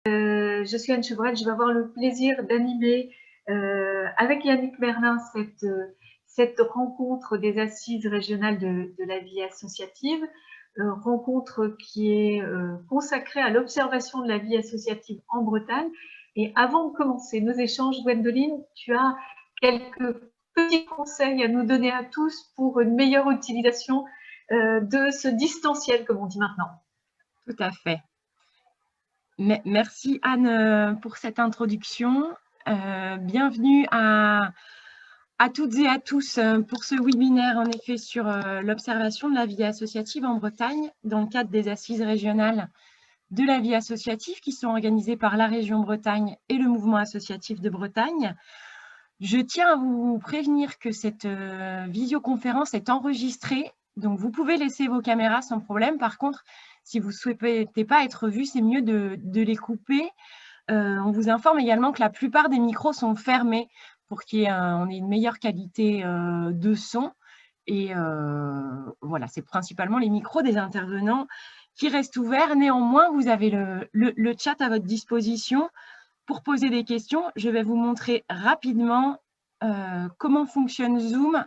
Je suis Anne Chevrel, je vais avoir le plaisir d'animer avec Yannick Merlin cette rencontre des assises régionales de la vie associative, rencontre qui est consacrée à l'observation de la vie associative en Bretagne. Et avant de commencer nos échanges, Gwendoline, tu as quelques petits conseils à nous donner à tous pour une meilleure utilisation de ce distanciel, comme on dit maintenant. Tout à fait. Merci Anne pour cette introduction. Bienvenue à toutes et à tous pour ce webinaire en effet sur l'observation de la vie associative en Bretagne dans le cadre des assises régionales de la vie associative qui sont organisées par la région Bretagne et le mouvement associatif de Bretagne. Je tiens à vous prévenir que cette visioconférence est enregistrée, donc vous pouvez laisser vos caméras sans problème. Par contre, si vous ne souhaitez pas être vu, c'est mieux de les couper. On vous informe également que la plupart des micros sont fermés pour qu'on ait une meilleure qualité de son. Et voilà, c'est principalement les micros des intervenants qui restent ouverts. Néanmoins, vous avez le chat à votre disposition pour poser des questions. Je vais vous montrer rapidement comment fonctionne Zoom.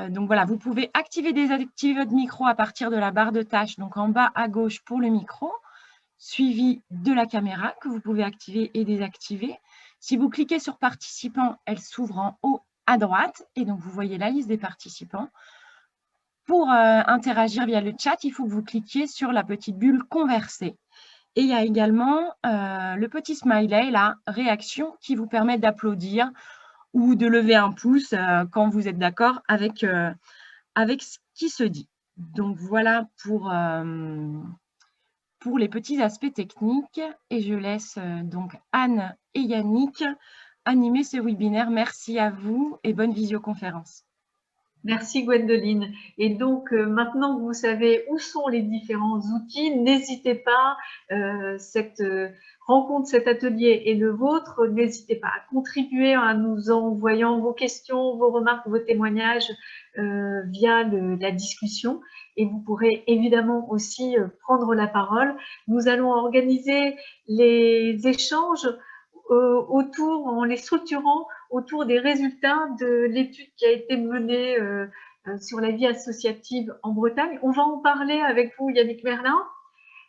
Donc voilà, vous pouvez activer et désactiver votre micro à partir de la barre de tâches, donc en bas à gauche pour le micro, suivi de la caméra que vous pouvez activer et désactiver. Si vous cliquez sur participants, elle s'ouvre en haut à droite et donc vous voyez la liste des participants. Pour interagir via le chat, il faut que vous cliquiez sur la petite bulle converser. Et il y a également le petit smiley, la réaction, qui vous permet d'applaudir ou de lever un pouce quand vous êtes d'accord avec ce qui se dit. Donc voilà pour les petits aspects techniques. Et je laisse donc Anne et Yannick animer ce webinaire. Merci à vous et bonne visioconférence. Merci Gwendoline. Et donc maintenant que vous savez où sont les différents outils, n'hésitez pas, cette rencontre, cet atelier est le vôtre, n'hésitez pas à contribuer en nous envoyant vos questions, vos remarques, vos témoignages via la discussion. Et vous pourrez évidemment aussi prendre la parole. Nous allons organiser les échanges en les structurant autour des résultats de l'étude qui a été menée sur la vie associative en Bretagne. On va en parler avec vous, Yannick Merlin,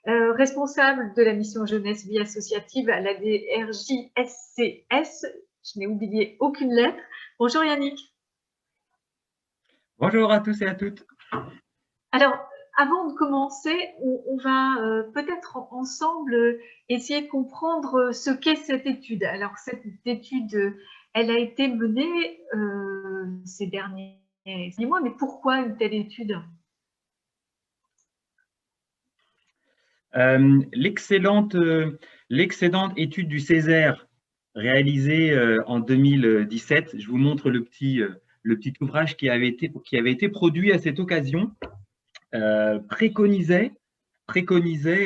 responsable de la mission jeunesse vie associative à la DRJSCS. Je n'ai oublié aucune lettre. Bonjour Yannick. Bonjour à tous et à toutes. Alors, avant de commencer, on va peut-être ensemble essayer de comprendre ce qu'est cette étude. Alors, cette étude, elle a été menée ces derniers mois, mais pourquoi une telle étude? L'excellente étude du Césaire réalisée en 2017, je vous montre le petit ouvrage qui avait été produit à cette occasion, préconisait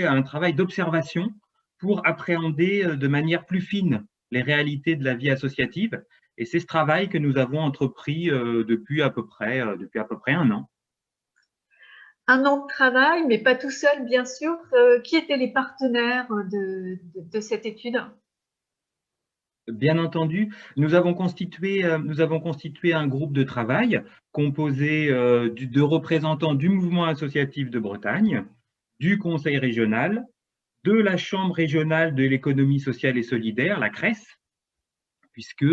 un travail d'observation pour appréhender de manière plus fine les réalités de la vie associative. Et c'est ce travail que nous avons entrepris depuis à peu près 1 an. 1 an de travail, mais pas tout seul, bien sûr. Qui étaient les partenaires de cette étude? Bien entendu, nous avons constitué un groupe de travail composé de représentants du mouvement associatif de Bretagne, du conseil régional, de la chambre régionale de l'économie sociale et solidaire, la CRES, puisque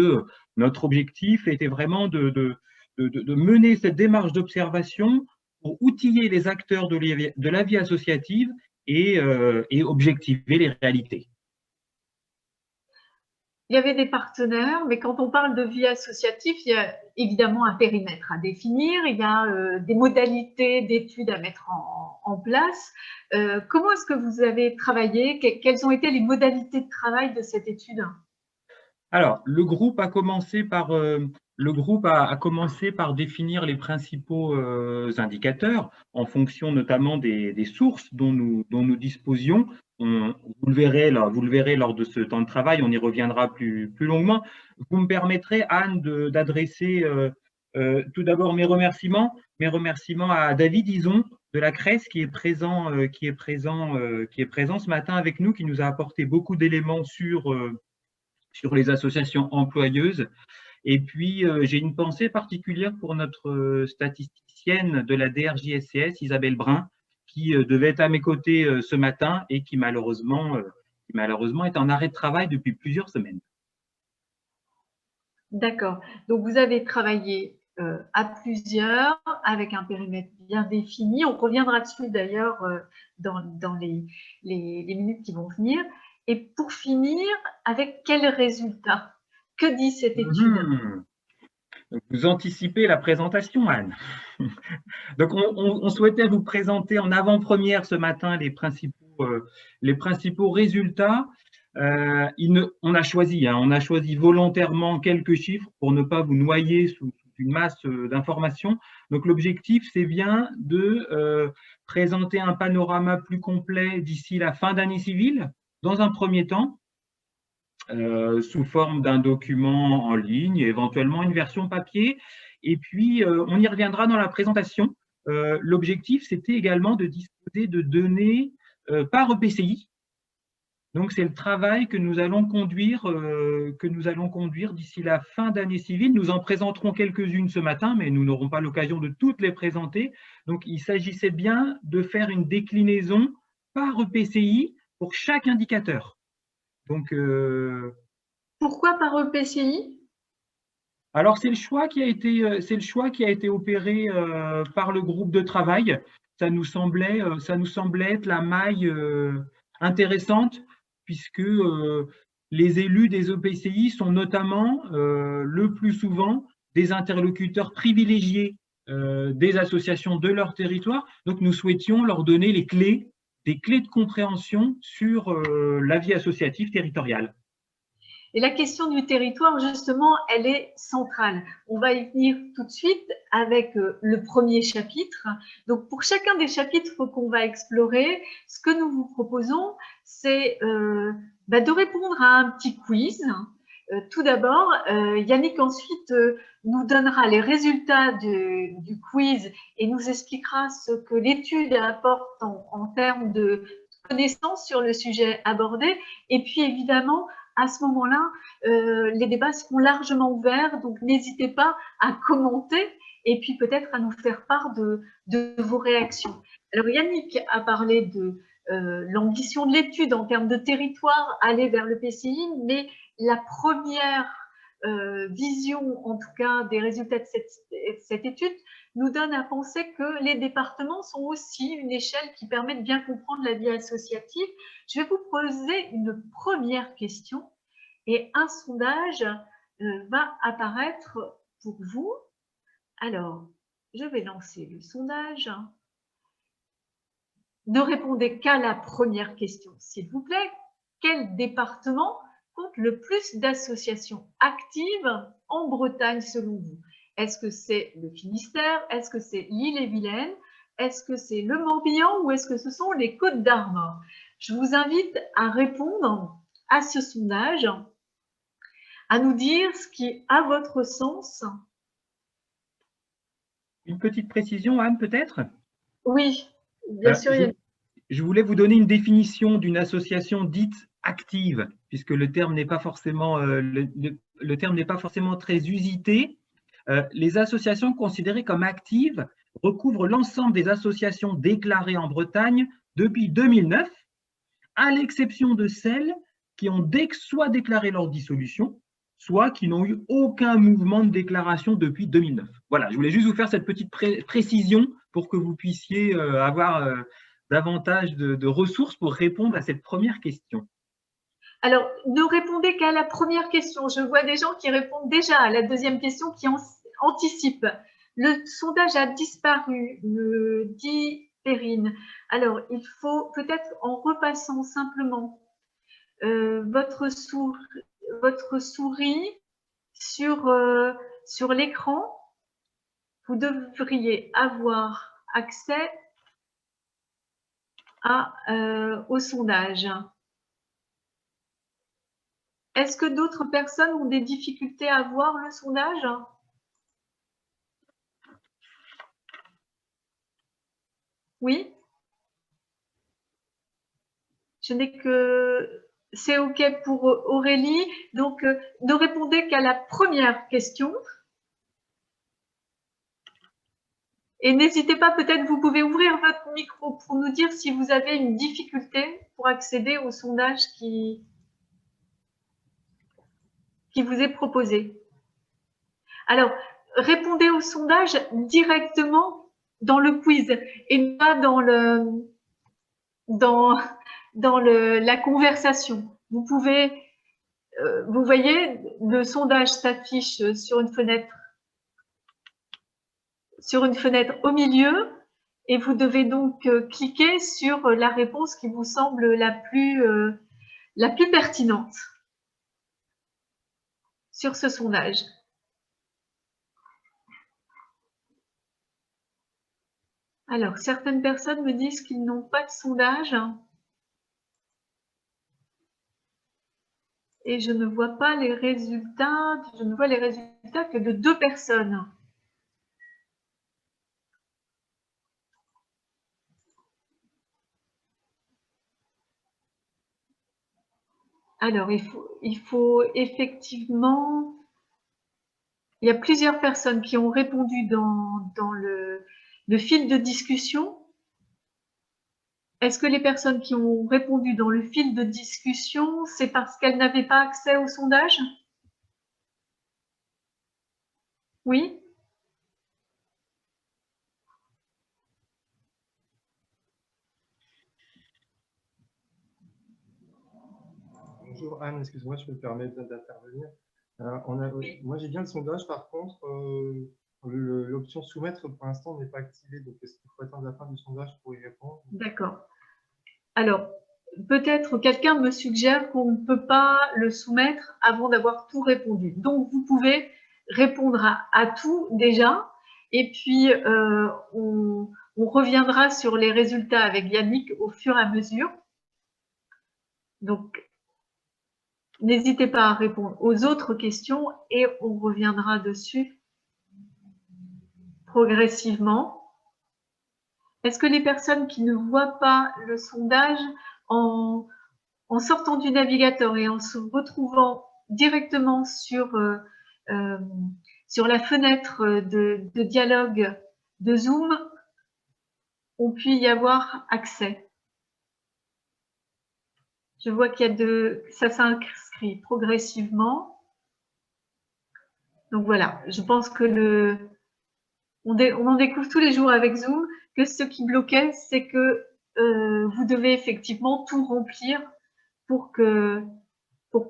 notre objectif était vraiment de mener cette démarche d'observation pour outiller les acteurs de la vie associative et objectiver les réalités. Il y avait des partenaires, mais quand on parle de vie associative, il y a évidemment un périmètre à définir, il y a des modalités d'études à mettre en place. Comment est-ce que vous avez travaillé? Quelles ont été les modalités de travail de cette étude? Alors, le groupe a commencé par définir les principaux indicateurs en fonction notamment des sources dont nous disposions. Vous le verrez lors de ce temps de travail, on y reviendra plus longuement. Vous me permettrez, Anne, d'adresser tout d'abord mes remerciements à David Ison de la CRES qui est présent ce matin avec nous, qui nous a apporté beaucoup d'éléments sur les associations employeuses. Et puis, j'ai une pensée particulière pour notre statisticienne de la DRJSCS, Isabelle Brun, qui devait être à mes côtés ce matin et qui malheureusement est en arrêt de travail depuis plusieurs semaines. D'accord. Donc, vous avez travaillé à plusieurs, avec un périmètre bien défini. On reviendra dessus d'ailleurs dans les minutes qui vont venir. Et pour finir, avec quels résultats? Que dit cette étude? Vous anticipez la présentation, Anne. Donc, on souhaitait vous présenter en avant-première ce matin les principaux résultats. On a choisi volontairement quelques chiffres pour ne pas vous noyer sous une masse d'informations. Donc, l'objectif, c'est bien de présenter un panorama plus complet d'ici la fin d'année civile, dans un premier temps, sous forme d'un document en ligne, éventuellement une version papier. Et puis, on y reviendra dans la présentation. L'objectif, c'était également de disposer de données par EPCI. Donc, c'est le travail que nous allons conduire d'ici la fin d'année civile. Nous en présenterons quelques-unes ce matin, mais nous n'aurons pas l'occasion de toutes les présenter. Donc, il s'agissait bien de faire une déclinaison par EPCI pour chaque indicateur. Donc, pourquoi par EPCI? Alors, c'est le choix qui a été opéré par le groupe de travail. Ça nous semblait être la maille intéressante, puisque les élus des EPCI sont notamment le plus souvent des interlocuteurs privilégiés des associations de leur territoire. Donc, nous souhaitions leur donner des clés de compréhension sur la vie associative territoriale. Et la question du territoire, justement, elle est centrale. On va y venir tout de suite avec le premier chapitre. Donc, pour chacun des chapitres qu'on va explorer, ce que nous vous proposons, c'est de répondre à un petit quiz. Tout d'abord, Yannick ensuite nous donnera les résultats du quiz et nous expliquera ce que l'étude apporte en termes de connaissances sur le sujet abordé. Et puis, évidemment, à ce moment-là, les débats seront largement ouverts, donc n'hésitez pas à commenter et puis peut-être à nous faire part de vos réactions. Alors Yannick a parlé de l'ambition de l'étude en termes de territoire, aller vers le PCI, mais la première vision, en tout cas, des résultats de cette étude nous donne à penser que les départements sont aussi une échelle qui permet de bien comprendre la vie associative. Je vais vous poser une première question et un sondage va apparaître pour vous. Alors, je vais lancer le sondage. Ne répondez qu'à la première question, s'il vous plaît. Quel département compte le plus d'associations actives en Bretagne selon vous? Est-ce que c'est le Finistère? Est-ce que c'est l'Ille-et-Vilaine? Est-ce que c'est le Morbihan ou est-ce que ce sont les Côtes-d'Armor? Je vous invite à répondre à ce sondage, à nous dire ce qui, à votre sens… Une petite précision, Anne, peut-être? Oui, bien sûr. Je voulais vous donner une définition d'une association dite active, puisque le terme n'est pas forcément, très usité. Les associations considérées comme actives recouvrent l'ensemble des associations déclarées en Bretagne depuis 2009, à l'exception de celles qui ont soit déclaré leur dissolution, soit qui n'ont eu aucun mouvement de déclaration depuis 2009. Voilà, je voulais juste vous faire cette petite précision pour que vous puissiez avoir davantage de ressources pour répondre à cette première question. Alors, ne répondez qu'à la première question. Je vois des gens qui répondent déjà à la deuxième question, qui anticipent. Le sondage a disparu, me dit Perrine. Alors, il faut peut-être, en repassant simplement votre souris sur l'écran, vous devriez avoir accès au sondage. Est-ce que d'autres personnes ont des difficultés à voir le sondage? Oui? Je n'ai que... C'est OK pour Aurélie. Donc, ne répondez qu'à la première question. Et n'hésitez pas, peut-être vous pouvez ouvrir votre micro pour nous dire si vous avez une difficulté pour accéder au sondage qui vous est proposé. Alors, répondez au sondage directement dans le quiz et pas dans la conversation. Vous pouvez, vous voyez, le sondage s'affiche sur une fenêtre au milieu et vous devez donc cliquer sur la réponse qui vous semble la plus pertinente sur ce sondage. Alors, certaines personnes me disent qu'ils n'ont pas de sondage et je ne vois pas les résultats. Je ne vois les résultats que de 2 personnes. Alors, il faut effectivement... Il y a plusieurs personnes qui ont répondu dans le fil de discussion. Est-ce que les personnes qui ont répondu dans le fil de discussion, c'est parce qu'elles n'avaient pas accès au sondage? Oui? Bonjour Anne, excuse-moi, je me permets d'intervenir. Moi j'ai bien le sondage, par contre, l'option soumettre pour l'instant n'est pas activée, donc est-ce qu'il faut attendre la fin du sondage pour y répondre? D'accord. Alors, peut-être quelqu'un me suggère qu'on ne peut pas le soumettre avant d'avoir tout répondu. Donc, vous pouvez répondre à tout déjà, et puis on reviendra sur les résultats avec Yannick au fur et à mesure. Donc, n'hésitez pas à répondre aux autres questions et on reviendra dessus progressivement. Est-ce que les personnes qui ne voient pas le sondage, en sortant du navigateur et en se retrouvant directement sur la fenêtre de dialogue de Zoom, ont pu y avoir accès? Je vois qu'il y a ça s'inscrit progressivement. Donc voilà, je pense que on en découvre tous les jours avec Zoom que ce qui bloquait, c'est que vous devez effectivement tout remplir pour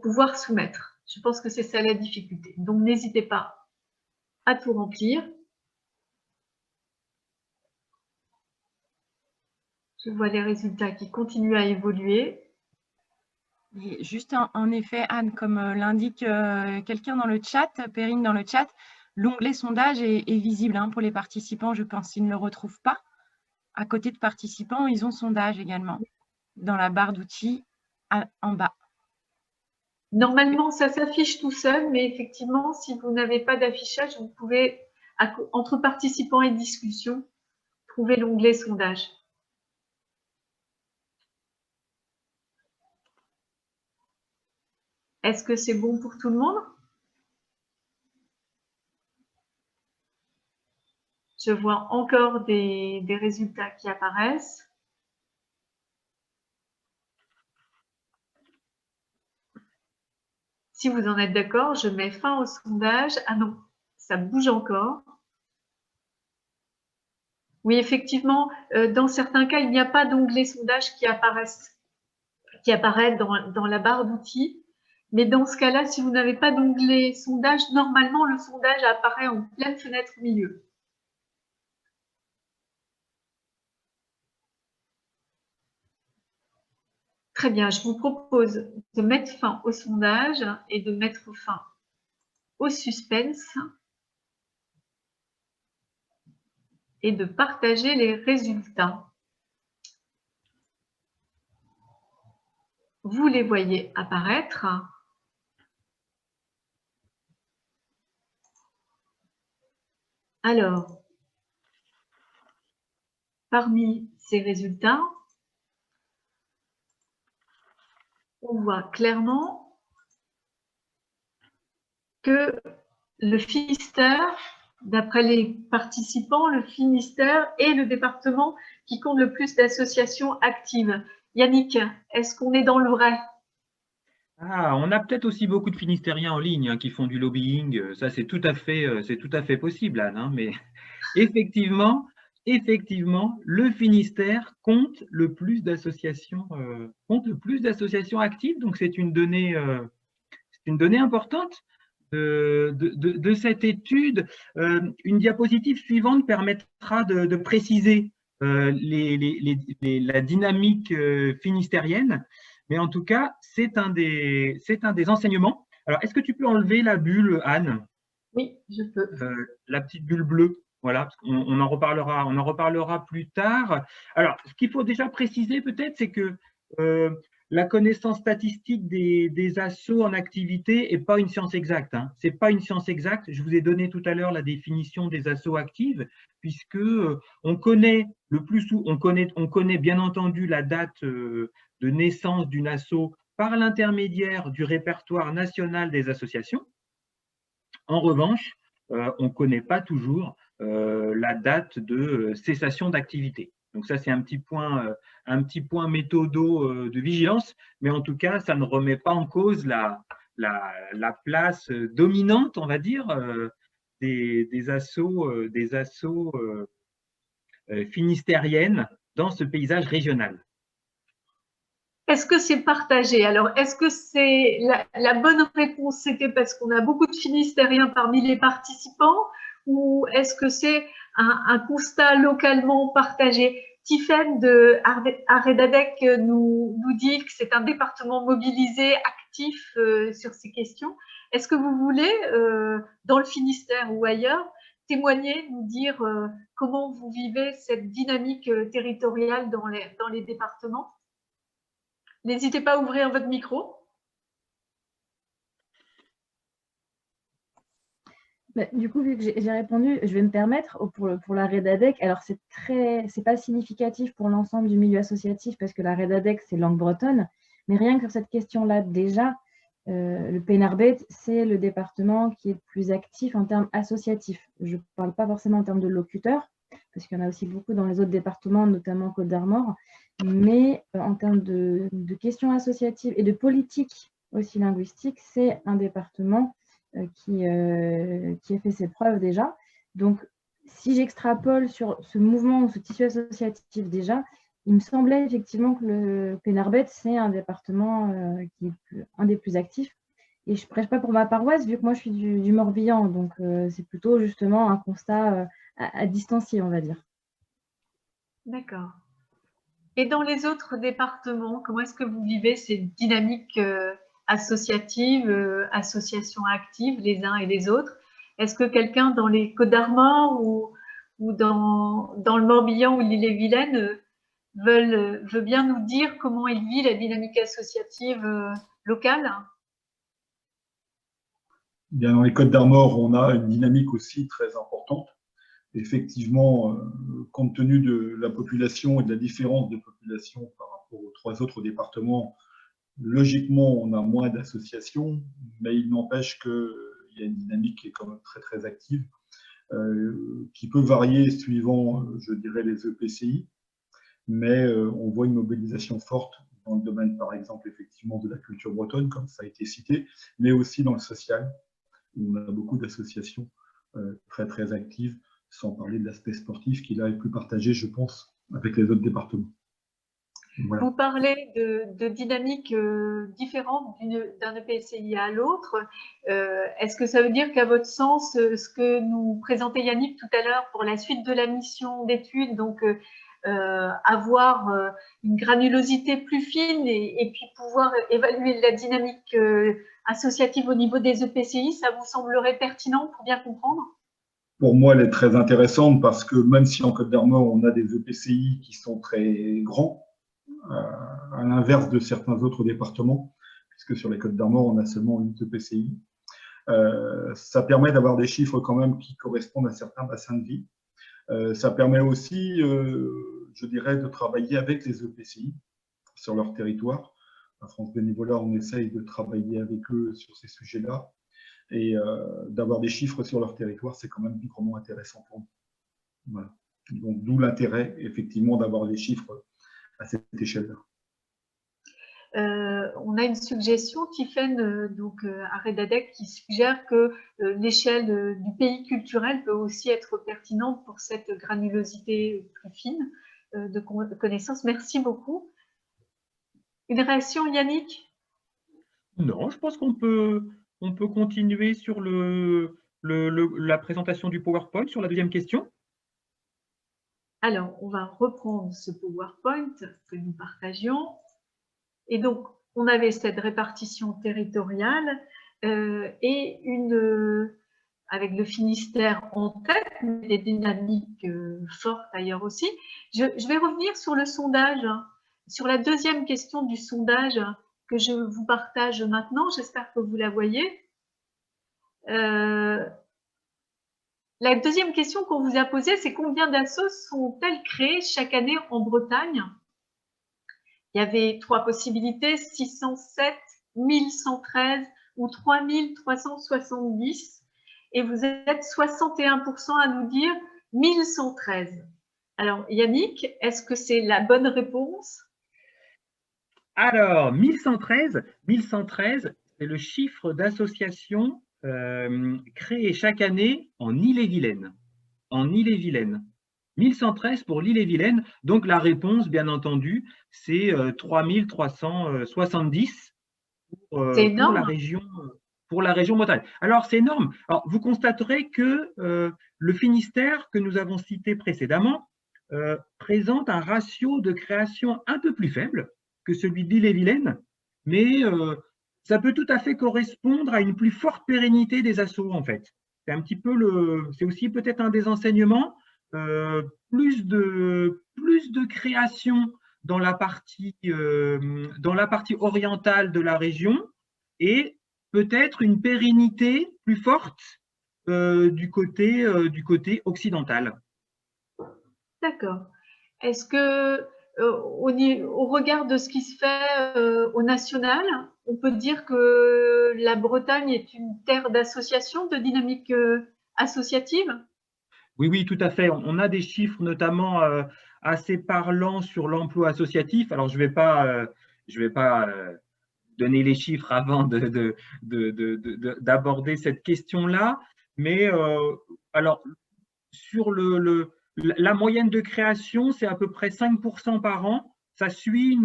pouvoir soumettre. Je pense que c'est ça la difficulté. Donc, n'hésitez pas à tout remplir. Je vois les résultats qui continuent à évoluer. Et juste en effet, Anne, comme l'indique quelqu'un dans le chat, Perrine dans le chat, l'onglet sondage est visible pour les participants, je pense, s'ils ne le retrouvent pas. À côté de participants, ils ont sondage également, dans la barre d'outils en bas. Normalement, ça s'affiche tout seul, mais effectivement, si vous n'avez pas d'affichage, vous pouvez, entre participants et discussion, trouver l'onglet sondage. Est-ce que c'est bon pour tout le monde? Je vois encore des résultats qui apparaissent. Si vous en êtes d'accord, je mets fin au sondage. Ah non, ça bouge encore. Oui, effectivement, dans certains cas, il n'y a pas d'onglet sondage qui apparaît dans la barre d'outils. Mais dans ce cas-là, si vous n'avez pas d'onglet sondage, normalement, le sondage apparaît en pleine fenêtre au milieu. Très bien, je vous propose de mettre fin au sondage et de mettre fin au suspense et de partager les résultats. Vous les voyez apparaître. Alors, parmi ces résultats, on voit clairement que le Finistère, d'après les participants, le Finistère est le département qui compte le plus d'associations actives. Yannick, est-ce qu'on est dans le vrai? Ah, on a peut-être aussi beaucoup de Finistériens en ligne qui font du lobbying. Ça, c'est tout à fait possible, Anne. Mais effectivement, le Finistère compte le plus d'associations actives. Donc, c'est une donnée importante de cette étude. Une diapositive suivante permettra de préciser la dynamique finistérienne. Mais en tout cas, c'est un des enseignements. Alors, est-ce que tu peux enlever la bulle, Anne? Oui, je peux. La petite bulle bleue. Voilà, parce on en reparlera plus tard. Alors, ce qu'il faut déjà préciser peut-être, c'est que la connaissance statistique des assos en activité n'est pas une science exacte. Ce n'est pas une science exacte. Je vous ai donné tout à l'heure la définition des assos actives, puisque on connaît bien entendu la date de naissance d'une asso par l'intermédiaire du répertoire national des associations. En revanche, on ne connaît pas toujours la date de cessation d'activité. Donc ça, c'est un petit point méthodo de vigilance, mais en tout cas, ça ne remet pas en cause la place dominante, on va dire, des assos finistériennes dans ce paysage régional. Est-ce que c'est partagé? Alors, est-ce que c'est la bonne réponse, c'était parce qu'on a beaucoup de Finistériens parmi les participants, ou est-ce que c'est un constat localement partagé? Tiffaine de Aredadec nous dit que c'est un département mobilisé, actif sur ces questions. Est-ce que vous voulez, dans le Finistère ou ailleurs, témoigner, nous dire comment vous vivez cette dynamique territoriale dans les départements? N'hésitez pas à ouvrir votre micro. Du coup, vu que j'ai répondu, je vais me permettre pour la Redadec. Alors, c'est pas significatif pour l'ensemble du milieu associatif parce que la Redadec, c'est langue bretonne. Mais rien que sur cette question-là, déjà, le Pénarbet, c'est le département qui est le plus actif en termes associatifs. Je ne parle pas forcément en termes de locuteurs, parce qu'il y en a aussi beaucoup dans les autres départements, notamment Côte d'Armor. Mais en termes de questions associatives et de politique aussi linguistique, c'est un département qui a fait ses preuves déjà. Donc, si j'extrapole sur ce mouvement ou ce tissu associatif déjà, il me semblait effectivement que le Pénarbet, c'est un département qui est un des plus actifs. Et je ne prêche pas pour ma paroisse, vu que moi, je suis du Morbihan. Donc, c'est plutôt justement un constat à distancier, on va dire. D'accord. Et dans les autres départements, comment est-ce que vous vivez ces dynamiques associatives, associations actives les uns et les autres? Est-ce que quelqu'un dans les Côtes d'Armor ou dans le Morbihan ou l'Ille-et-Vilaine veut bien nous dire comment il vit la dynamique associative locale? Bien, dans les Côtes d'Armor, on a une dynamique aussi très importante. Effectivement, compte tenu de la population et de la différence de population par rapport aux 3 autres départements, logiquement, on a moins d'associations, mais il n'empêche qu'il y a une dynamique qui est quand même très, très active, qui peut varier suivant, je dirais, les EPCI, mais on voit une mobilisation forte dans le domaine, par exemple, effectivement, de la culture bretonne, comme ça a été cité, mais aussi dans le social, où on a beaucoup d'associations très, très actives, sans parler de l'aspect sportif qui là est plus partagé, je pense, avec les autres départements. Voilà. Vous parlez de dynamiques différentes d'un EPCI à l'autre. Est-ce que ça veut dire qu'à votre sens, ce que nous présentait Yannick tout à l'heure pour la suite de la mission d'étude, donc avoir une granulosité plus fine et puis pouvoir évaluer la dynamique associative au niveau des EPCI, ça vous semblerait pertinent pour bien comprendre? Pour moi, elle est très intéressante parce que même si en Côte d'Armor, on a des EPCI qui sont très grands, à l'inverse de certains autres départements, puisque sur les Côtes d'Armor, on a seulement 8 EPCI, ça permet d'avoir des chiffres quand même qui correspondent à certains bassins de vie. Ça permet aussi je dirais, de travailler avec les EPCI sur leur territoire. À France Bénévolat, on essaye de travailler avec eux sur ces sujets-là. Et d'avoir des chiffres sur leur territoire, c'est quand même vraiment intéressant pour nous. Voilà. Donc, d'où l'intérêt, effectivement, d'avoir les chiffres à cette échelle-là. On a une suggestion, Tiffaine, donc à Redadec, qui suggère que l'échelle du pays culturel peut aussi être pertinente pour cette granulosité plus fine de connaissances. Merci beaucoup. Une réaction, Yannick? Non, je pense qu'on peut continuer sur la présentation du PowerPoint sur la deuxième question. Alors, on va reprendre ce PowerPoint que nous partagions. Et donc, on avait cette répartition territoriale et avec le Finistère en tête, mais des dynamiques fortes ailleurs aussi. Je vais revenir sur le sondage, sur la deuxième question du sondage que je vous partage maintenant. J'espère que vous la voyez. La deuxième question qu'on vous a posée, c'est combien d'assos sont-elles créées chaque année en Bretagne? Il y avait 3 possibilités, 607, 1113 ou 3370. Et vous êtes 61% à nous dire 1113. Alors, Yannick, est-ce que c'est la bonne réponse? Alors, 1113, c'est le chiffre d'associations créées chaque année en Ille-et-Vilaine. En Ille-et-Vilaine. 1113 pour l'Ille-et-Vilaine. Donc, la réponse, bien entendu, c'est 3370 pour la région Bretagne. Alors, c'est énorme. Alors, vous constaterez que le Finistère, que nous avons cité précédemment, présente un ratio de création un peu plus faible que celui d'Ille-et-Vilaine, mais ça peut tout à fait correspondre à une plus forte pérennité des assos, en fait. C'est un petit peu c'est aussi peut-être un des enseignements, plus de création dans la partie orientale de la région et peut-être une pérennité plus forte du côté occidental. D'accord. Est-ce que, au regard de ce qui se fait au national, on peut dire que la Bretagne est une terre d'association, de dynamique associative? Oui, tout à fait. On a des chiffres notamment assez parlants sur l'emploi associatif. Alors, je vais pas donner les chiffres avant d'aborder cette question-là, mais alors sur la moyenne de création, c'est à peu près 5% par an. Ça suit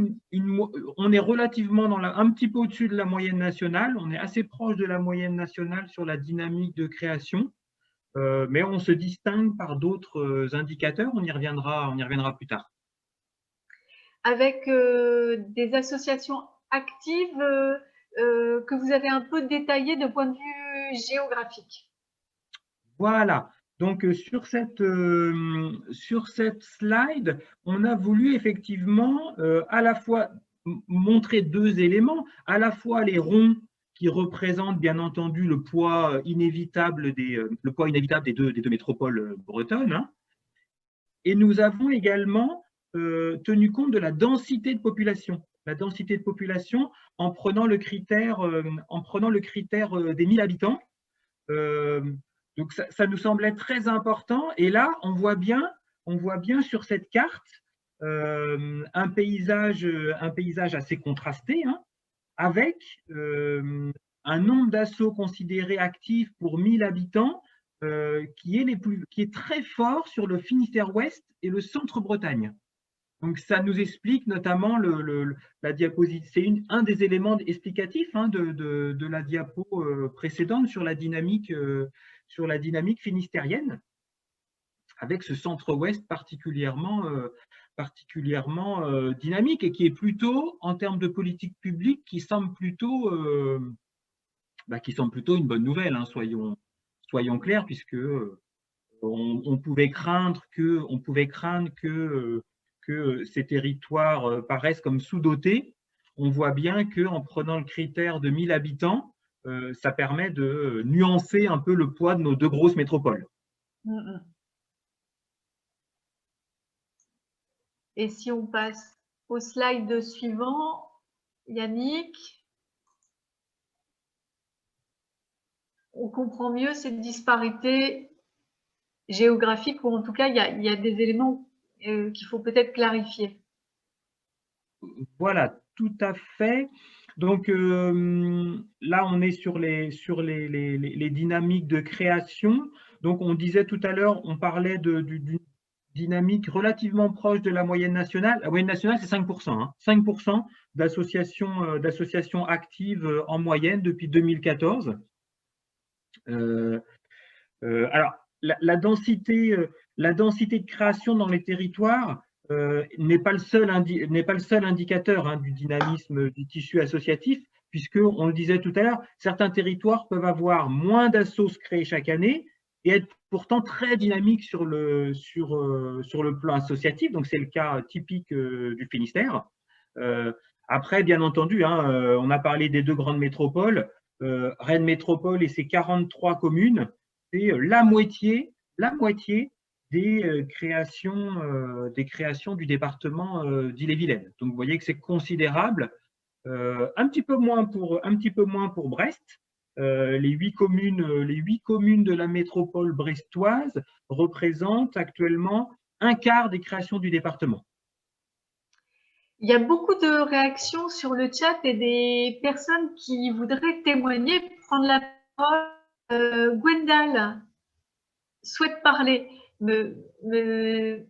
on est relativement un petit peu au-dessus de la moyenne nationale. On est assez proche de la moyenne nationale sur la dynamique de création. Mais on se distingue par d'autres indicateurs, on y reviendra plus tard. Avec des associations actives que vous avez un peu détaillées de point de vue géographique. Voilà, donc sur cette slide, on a voulu effectivement à la fois montrer 2 éléments, à la fois les ronds qui représentent bien entendu le poids inévitable des deux métropoles bretonnes. Hein. Et nous avons également tenu compte de la densité de population. La densité de population en prenant le critère des 1000 habitants. Donc ça nous semblait très important. Et là, on voit bien sur cette carte un paysage assez contrasté, hein, avec un nombre d'assos considérés actifs pour 1000 habitants qui est très fort sur le Finistère Ouest et le Centre-Bretagne. Donc, ça nous explique notamment la diapositive. C'est un des éléments explicatifs hein, de la diapo précédente sur la dynamique finistérienne, avec ce Centre-Ouest particulièrement dynamique et qui est plutôt, en termes de politique publique, qui semble plutôt une bonne nouvelle, hein, soyons clairs, puisque on pouvait craindre que ces territoires paraissent comme sous-dotés. On voit bien qu'en prenant le critère de 1000 habitants, ça permet de nuancer un peu le poids de nos 2 grosses métropoles. Et si on passe au slide suivant, Yannick, on comprend mieux cette disparité géographique, ou en tout cas, il y a des éléments qu'il faut peut-être clarifier. Voilà, tout à fait. Donc là, on est sur les dynamiques de création. Donc on disait tout à l'heure, on parlait d'une dynamique relativement proche de la moyenne nationale. La moyenne nationale, c'est 5%. 5% d'associations actives en moyenne depuis 2014. Alors, la densité de création dans les territoires n'est pas le seul indicateur du dynamisme du tissu associatif, puisque, on le disait tout à l'heure, certains territoires peuvent avoir moins d'assos créés chaque année et être pourtant très dynamiques sur le plan associatif. Donc, c'est le cas typique du Finistère. Après, bien entendu, on a parlé des 2 grandes métropoles, Rennes Métropole et ses 43 communes. C'est la moitié des créations du département d'Ille-et-Vilaine. Donc, vous voyez que c'est considérable. Un petit peu moins pour Brest. Les 8 communes de la métropole brestoise représentent actuellement un quart des créations du département. Il y a beaucoup de réactions sur le chat et des personnes qui voudraient témoigner, prendre la parole. Gwendal souhaite parler, me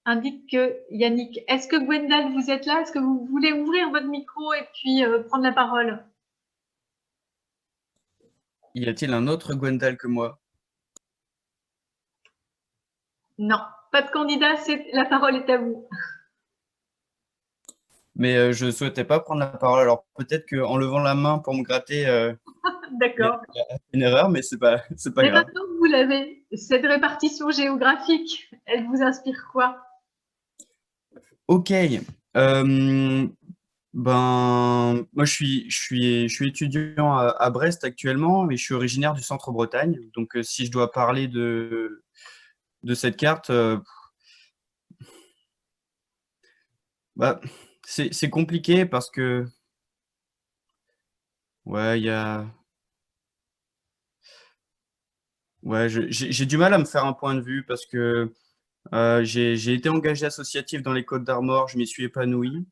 indique que Yannick. Est-ce que Gwendal, vous êtes là? Est-ce que vous voulez ouvrir votre micro et puis prendre la parole? Y a-t-il un autre Gwendal que moi? Non, pas de candidat, la parole est à vous. Mais je ne souhaitais pas prendre la parole. Alors peut-être qu'en levant la main pour me gratter, D'accord. il y a une erreur, mais c'est pas Mais grave. maintenant que vous l'avez, cette répartition géographique, elle vous inspire quoi? Ok. Moi, je suis étudiant à Brest actuellement, mais je suis originaire du Centre-Bretagne. Donc, si je dois parler de cette carte, c'est compliqué parce que, ouais, j'ai du mal à me faire un point de vue parce que j'ai été engagé associatif dans les Côtes-d'Armor, je m'y suis épanoui.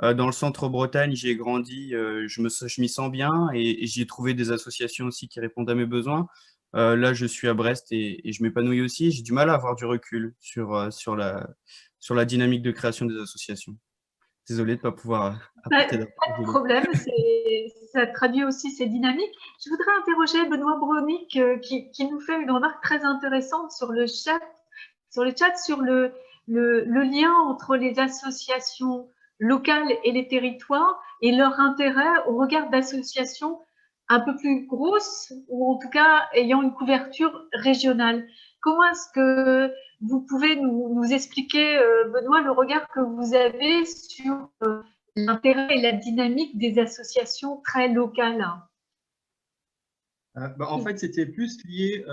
Dans le Centre-Bretagne, j'y ai grandi, je m'y sens bien et j'y ai trouvé des associations aussi qui répondent à mes besoins. Là, je suis à Brest et je m'épanouis aussi. J'ai du mal à avoir du recul sur la dynamique de création des associations. Désolé de ne pas pouvoir apporter Pas de problème, ça traduit aussi ces dynamiques. Je voudrais interroger Benoît Bronick qui nous fait une remarque très intéressante sur le chat, sur le lien entre les associations locales et les territoires et leur intérêt au regard d'associations un peu plus grosses ou en tout cas ayant une couverture régionale. Comment est-ce que vous pouvez nous expliquer, Benoît, le regard que vous avez sur l'intérêt et la dynamique des associations très locales? En fait, c'était plus lié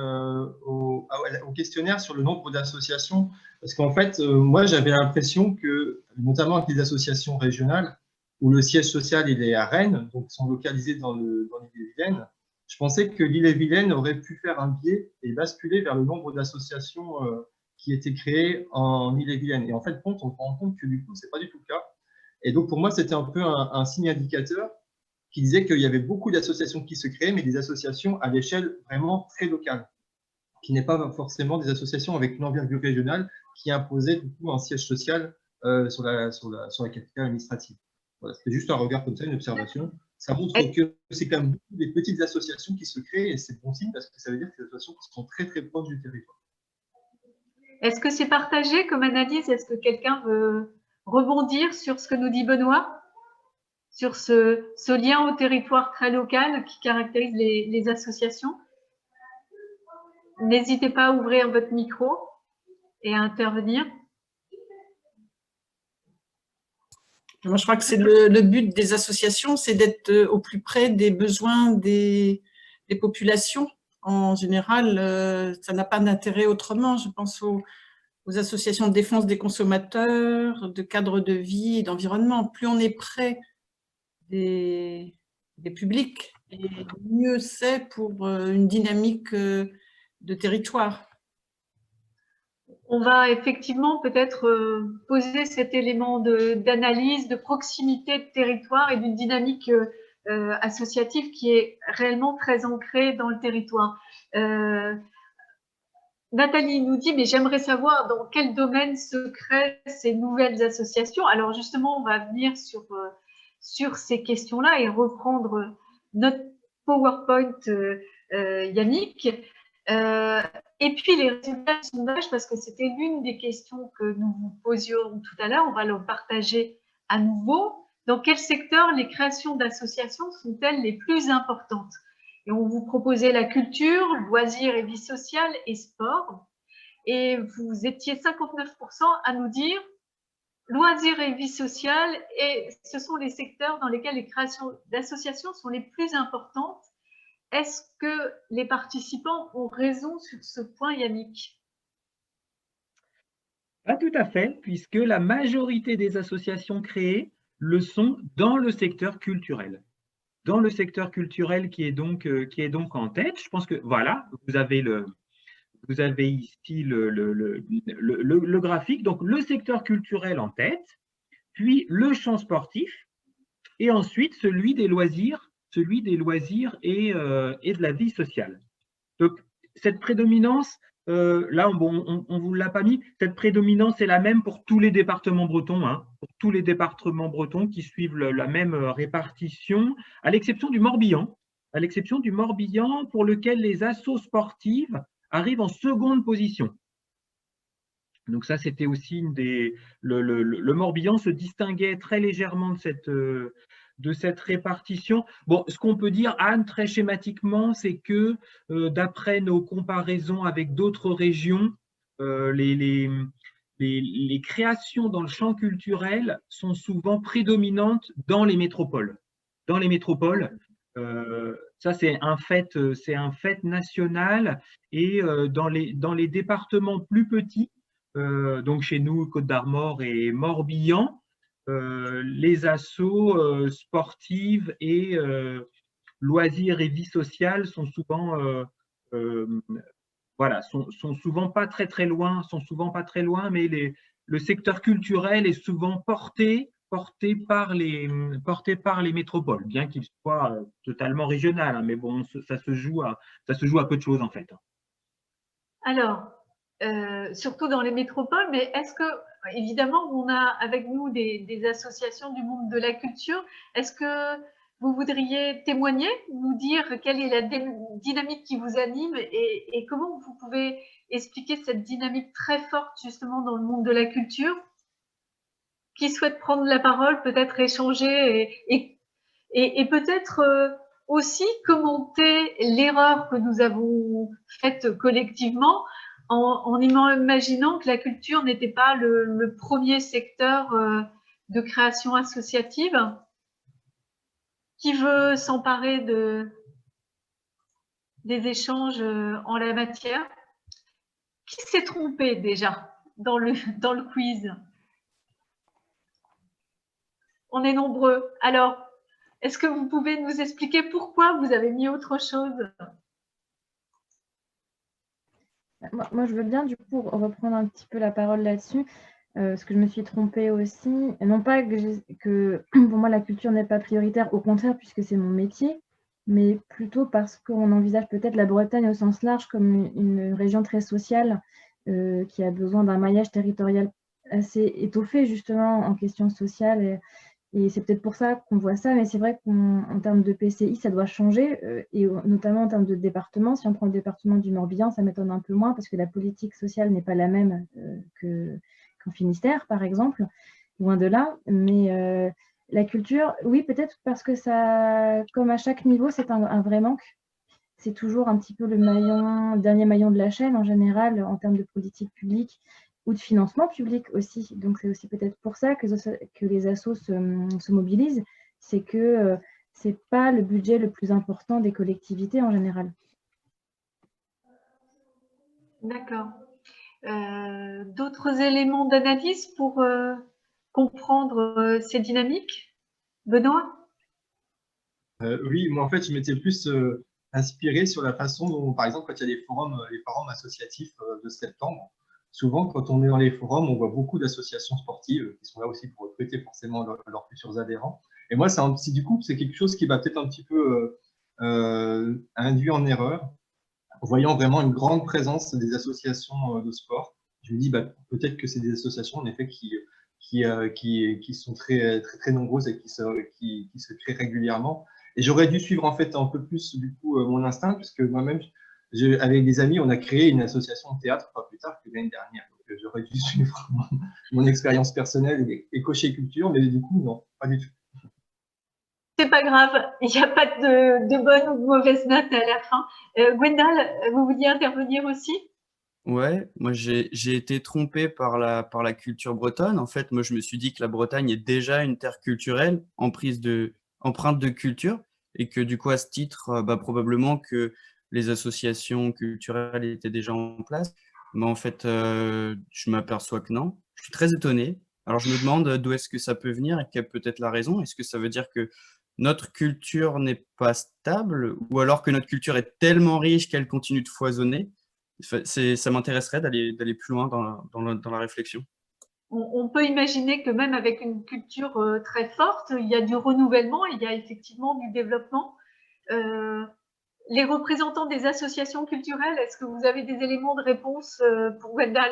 au questionnaire sur le nombre d'associations. Parce qu'en fait, moi, j'avais l'impression que, notamment avec les associations régionales, où le siège social il est à Rennes, donc sont localisés dans l'Ille-et-Vilaine, je pensais que l'Ille-et-Vilaine aurait pu faire un biais et basculer vers le nombre d'associations qui étaient créées en Ille-et-Vilaine. Et en fait, on se rend compte que du coup, ce n'est pas du tout le cas. Et donc, pour moi, c'était un peu un signe indicateur qui disait qu'il y avait beaucoup d'associations qui se créaient, mais des associations à l'échelle vraiment très locale, qui n'est pas forcément des associations avec une envergure régionale qui imposait du coup un siège social sur la capitale administrative. Voilà, c'était juste un regard comme ça, une observation. Ça montre que c'est quand même beaucoup des petites associations qui se créent, et c'est bon signe parce que ça veut dire que c'est des associations qui sont très très proches du territoire. Est-ce que c'est partagé comme analyse? Est-ce que quelqu'un veut rebondir sur ce que nous dit Benoît? Sur ce lien au territoire très local qui caractérise les associations? N'hésitez pas à ouvrir votre micro et à intervenir. Moi, je crois que c'est le but des associations, c'est d'être au plus près des besoins des populations. En général, ça n'a pas d'intérêt autrement. Je pense aux associations de défense des consommateurs, de cadres de vie et d'environnement. Plus on est près des publics, et mieux c'est pour une dynamique de territoire. On va effectivement peut-être poser cet élément d'analyse, de proximité de territoire et d'une dynamique associative qui est réellement très ancrée dans le territoire. Nathalie nous dit, mais j'aimerais savoir dans quel domaine se créent ces nouvelles associations. Alors justement, on va venir sur ces questions-là et reprendre notre PowerPoint Yannick. Et puis les résultats du sondage, parce que c'était l'une des questions que nous vous posions tout à l'heure, on va le partager à nouveau. Dans quel secteur les créations d'associations sont-elles les plus importantes? Et on vous proposait la culture, loisirs et vie sociale et sport. Et vous étiez 59% à nous dire loisirs et vie sociale, et ce sont les secteurs dans lesquels les créations d'associations sont les plus importantes. Est-ce que les participants ont raison sur ce point, Yannick? Pas tout à fait, puisque la majorité des associations créées le sont dans le secteur culturel. Dans le secteur culturel qui est donc en tête. Je pense que voilà, vous avez ici le graphique. Donc le secteur culturel en tête, puis le champ sportif, et ensuite celui des loisirs et de la vie sociale. Donc cette prédominance, là on ne vous l'a pas mis, cette prédominance est la même pour tous les départements bretons, hein, pour tous les départements bretons qui suivent la même répartition, à l'exception du Morbihan, pour lequel les assos sportives arrivent en seconde position. Donc ça, c'était aussi le Morbihan se distinguait très légèrement de cette répartition. Bon, ce qu'on peut dire, Anne, très schématiquement, c'est que d'après nos comparaisons avec d'autres régions, les créations dans le champ culturel sont souvent prédominantes dans les métropoles. Dans les métropoles, ça c'est un fait national, et dans les départements plus petits, donc chez nous, Côte d'Armor et Morbihan, les assos sportives et loisirs et vie sociale sont souvent sont souvent pas très loin, mais le secteur culturel est souvent porté par les métropoles, bien qu'il soit totalement régional, hein, mais bon, ça se joue à peu de choses en fait. Alors, surtout dans les métropoles, mais est-ce que, évidemment, on a avec nous des associations du monde de la culture, est-ce que vous voudriez témoigner, nous dire quelle est la dynamique qui vous anime et comment vous pouvez expliquer cette dynamique très forte justement dans le monde de la culture? Qui souhaite prendre la parole, peut-être échanger et peut-être aussi commenter l'erreur que nous avons faite collectivement en imaginant que la culture n'était pas le premier secteur de création associative. Qui veut s'emparer des échanges en la matière? Qui s'est trompé déjà dans le quiz? On est nombreux. Alors, est-ce que vous pouvez nous expliquer pourquoi vous avez mis autre chose? Moi, je veux bien du coup reprendre un petit peu la parole là-dessus, parce que je me suis trompée aussi. Non pas que pour moi la culture n'est pas prioritaire, au contraire, puisque c'est mon métier, mais plutôt parce qu'on envisage peut-être la Bretagne au sens large comme une région très sociale qui a besoin d'un maillage territorial assez étoffé justement en question sociale. Et c'est peut-être pour ça qu'on voit ça, mais c'est vrai qu'en termes de PCI, ça doit changer, et notamment en termes de département. Si on prend le département du Morbihan, ça m'étonne un peu moins parce que la politique sociale n'est pas la même qu'en Finistère, par exemple, loin de là. Mais la culture, oui, peut-être parce que ça, comme à chaque niveau, c'est un vrai manque. C'est toujours un petit peu le dernier maillon de la chaîne en général en termes de politique publique ou de financement public aussi. Donc, c'est aussi peut-être pour ça que les assos se mobilisent, c'est que ce n'est pas le budget le plus important des collectivités en général. D'accord. d'autres éléments d'analyse pour comprendre ces dynamiques? Benoît? Oui, moi en fait, je m'étais plus inspiré sur la façon dont, par exemple, quand il y a les forums associatifs de septembre, souvent quand on est dans les forums, on voit beaucoup d'associations sportives qui sont là aussi pour recruter forcément leurs futurs adhérents. Et moi, du coup, c'est quelque chose qui m'a peut-être un petit peu induit en erreur, en voyant vraiment une grande présence des associations de sport. Je me dis, bah, peut-être que c'est des associations, en effet, qui sont très, très, très nombreuses et qui se créent régulièrement. Et j'aurais dû suivre, en fait, un peu plus, du coup, mon instinct, puisque moi-même, avec des amis, on a créé une association de théâtre pas plus tard que l'année dernière. Donc, j'aurais dû suivre mon expérience personnelle et cocher culture, mais du coup, non, pas du tout. C'est pas grave, il n'y a pas de bonne ou de mauvaise note à la fin. Gwendal, vous vouliez intervenir aussi? Ouais, moi j'ai été trompé par la culture bretonne. En fait, moi je me suis dit que la Bretagne est déjà une terre culturelle empreinte de culture et que du coup à ce titre, bah, probablement que les associations culturelles étaient déjà en place. Mais en fait, je m'aperçois que non. Je suis très étonné. Alors je me demande d'où est-ce que ça peut venir et quelle peut être la raison. Est-ce que ça veut dire que notre culture n'est pas stable ou alors que notre culture est tellement riche qu'elle continue de foisonner? Ça m'intéresserait d'aller plus loin dans la réflexion. On peut imaginer que même avec une culture très forte, il y a du renouvellement, il y a effectivement du développement. Les représentants des associations culturelles, est-ce que vous avez des éléments de réponse pour Gwendal?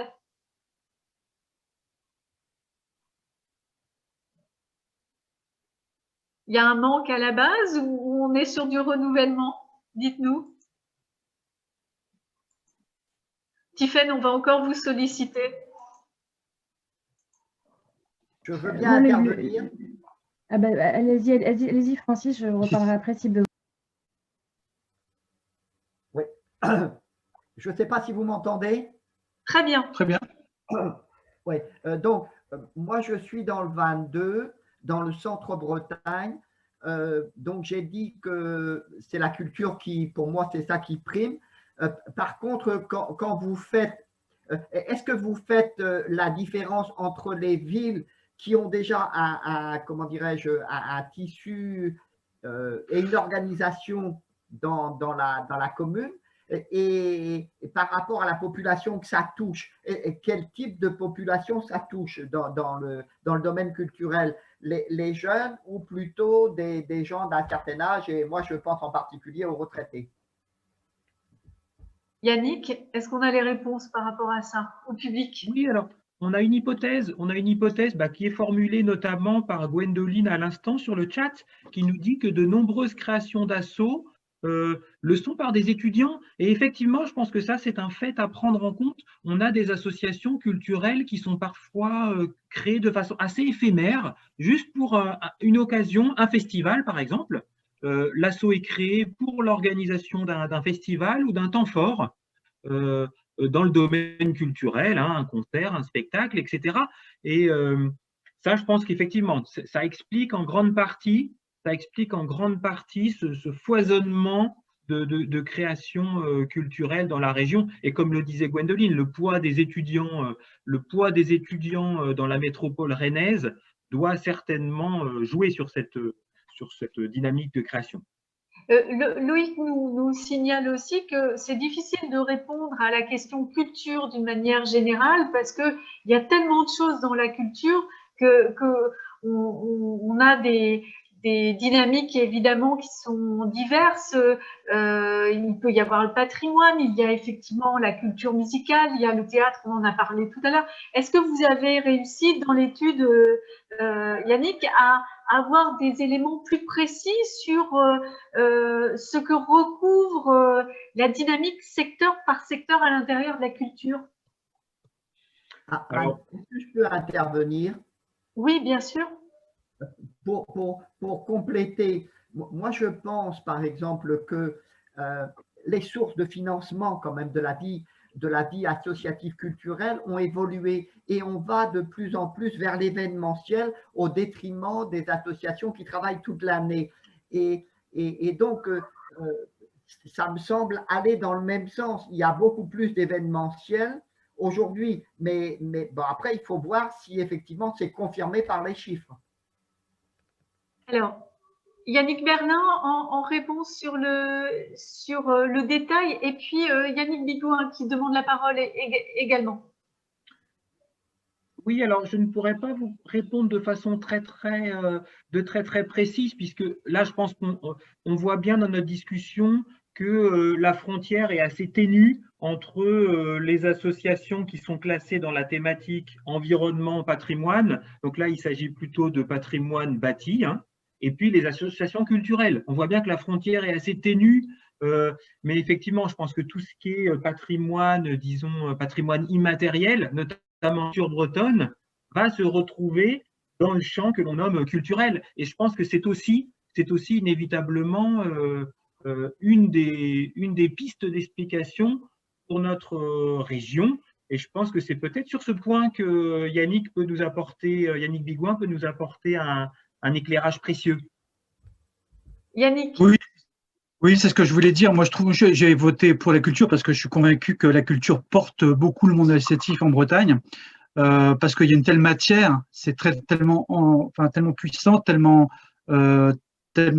Il y a un manque à la base ou on est sur du renouvellement? Dites-nous. Tiffaine, on va encore vous solliciter. Je veux bien intervenir. Ah bah, allez-y, Francis, je reparlerai après si besoin. Oui. Je ne sais pas si vous m'entendez. Très bien. Très bien. Oui. Donc, moi, je suis dans le 22, dans le centre Bretagne. Donc, j'ai dit que c'est la culture qui, pour moi, c'est ça qui prime. Par contre, quand vous faites, est-ce que vous faites la différence entre les villes qui ont déjà comment dirais-je, un tissu et une organisation dans la commune et par rapport à la population que ça touche, et quel type de population ça touche dans le domaine culturel, les jeunes ou plutôt des gens d'un certain âge, et moi je pense en particulier aux retraités. Yannick, est-ce qu'on a les réponses par rapport à ça, au public? Oui, alors, on a une hypothèse qui est formulée notamment par Gwendoline à l'instant sur le chat, qui nous dit que de nombreuses créations d'assauts le sont par des étudiants. Et effectivement, je pense que ça, c'est un fait à prendre en compte. On a des associations culturelles qui sont parfois créées de façon assez éphémère, juste pour une occasion, un festival par exemple. L'asso est créé pour l'organisation d'un festival ou d'un temps fort. Dans le domaine culturel, hein, un concert, un spectacle, etc. Et ça, je pense qu'effectivement, ça explique en grande partie ce foisonnement de création culturelle dans la région. Et comme le disait Gwendoline, le poids des étudiants dans la métropole rennaise doit certainement jouer sur cette dynamique de création. Loïc nous signale aussi que c'est difficile de répondre à la question culture d'une manière générale parce qu'il y a tellement de choses dans la culture qu'on a des dynamiques évidemment qui sont diverses. Il peut y avoir le patrimoine, il y a effectivement la culture musicale, il y a le théâtre, on en a parlé tout à l'heure. Est-ce que vous avez réussi dans l'étude, Yannick, à avoir des éléments plus précis sur ce que recouvre la dynamique secteur par secteur à l'intérieur de la culture? Est-ce que je peux intervenir? Oui, bien sûr. Pour compléter, moi je pense par exemple que les sources de financement quand même de la vie associative culturelle ont évolué et on va de plus en plus vers l'événementiel au détriment des associations qui travaillent toute l'année. Et donc, ça me semble aller dans le même sens. Il y a beaucoup plus d'événementiel aujourd'hui. Mais bon, après, il faut voir si effectivement c'est confirmé par les chiffres. Alors, Yannick Berlin en réponse sur le détail, et puis Yannick Bigouin qui demande la parole également. Oui, alors je ne pourrais pas vous répondre de façon très précise, puisque là, je pense qu'on voit bien dans notre discussion que la frontière est assez ténue entre les associations qui sont classées dans la thématique environnement, patrimoine. Donc là, il s'agit plutôt de patrimoine bâti, hein, et puis les associations culturelles. On voit bien que la frontière est assez ténue, mais effectivement, je pense que tout ce qui est patrimoine, disons, patrimoine immatériel, notamment sur bretonne, va se retrouver dans le champ que l'on nomme culturel. Et je pense que c'est aussi inévitablement une des pistes d'explication pour notre région. Et je pense que c'est peut-être sur ce point que Yannick Bigouin peut nous apporter un éclairage précieux. Yannick. Oui, c'est ce que je voulais dire. Moi, je trouve que j'ai voté pour la culture parce que je suis convaincu que la culture porte beaucoup le monde associatif en Bretagne, parce qu'il y a une telle matière, c'est tellement puissant, tellement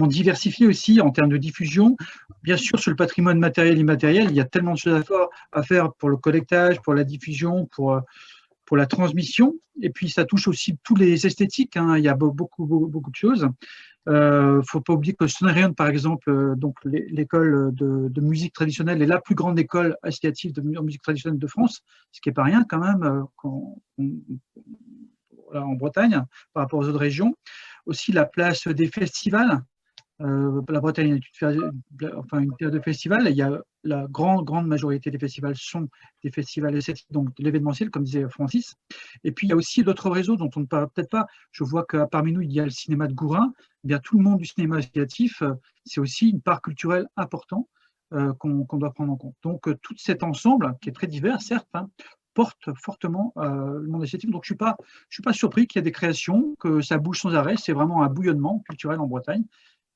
diversifié aussi en termes de diffusion. Bien sûr, sur le patrimoine matériel et immatériel, il y a tellement de choses à faire pour le collectage, pour la diffusion, pour la transmission. Et puis, ça touche aussi tous les esthétiques, hein. Il y a beaucoup de choses. Faut pas oublier que Stonerion, par exemple, donc l'école de musique traditionnelle est la plus grande école associative de musique traditionnelle de France, ce qui n'est pas rien quand même en Bretagne par rapport aux autres régions. Aussi la place des festivals. La Bretagne est une terre de festivals. Il y a la grande majorité des festivals sont des festivals associatifs, donc de l'événementiel, comme disait Francis. Et puis il y a aussi d'autres réseaux dont on ne parle peut-être pas. Je vois que parmi nous, il y a le cinéma de Gourin. Eh bien, tout le monde du cinéma associatif, c'est aussi une part culturelle importante qu'on doit prendre en compte. Donc tout cet ensemble, qui est très divers, certes, hein, porte fortement le monde associatif. Donc je suis pas surpris qu'il y ait des créations, que ça bouge sans arrêt. C'est vraiment un bouillonnement culturel en Bretagne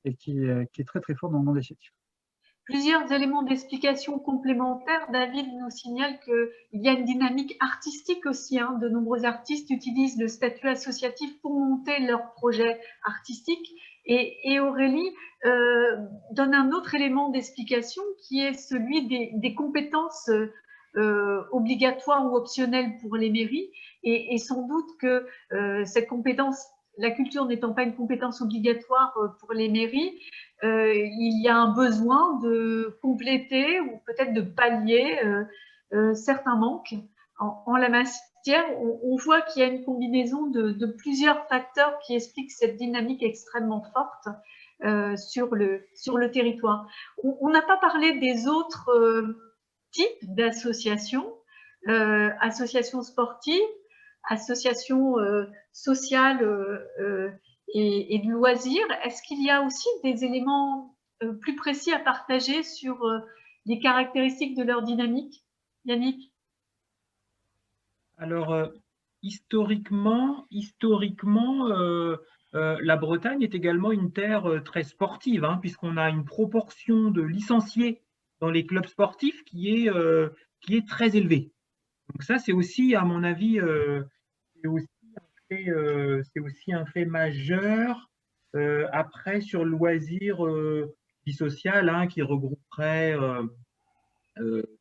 et qui est très très fort dans le monde associatif. Plusieurs éléments d'explication complémentaires. David nous signale qu'il y a une dynamique artistique aussi, hein. De nombreux artistes utilisent le statut associatif pour monter leur projet artistique. Et Aurélie donne un autre élément d'explication qui est celui des compétences obligatoires ou optionnelles pour les mairies. Et sans doute que cette compétence, la culture n'étant pas une compétence obligatoire pour les mairies, il y a un besoin de compléter ou peut-être de pallier certains manques. En la matière, on voit qu'il y a une combinaison de plusieurs facteurs qui expliquent cette dynamique extrêmement forte sur le territoire. On n'a pas parlé des autres types d'associations, associations sportives, associations sociales et de loisirs. Est-ce qu'il y a aussi des éléments plus précis à partager sur les caractéristiques de leur dynamique, Yannick? Alors, historiquement, la Bretagne est également une terre très sportive, hein, puisqu'on a une proportion de licenciés dans les clubs sportifs qui est très élevée. Donc ça, c'est aussi, à mon avis, c'est aussi un fait majeur. Après, sur le loisir vie sociale, hein, qui regrouperait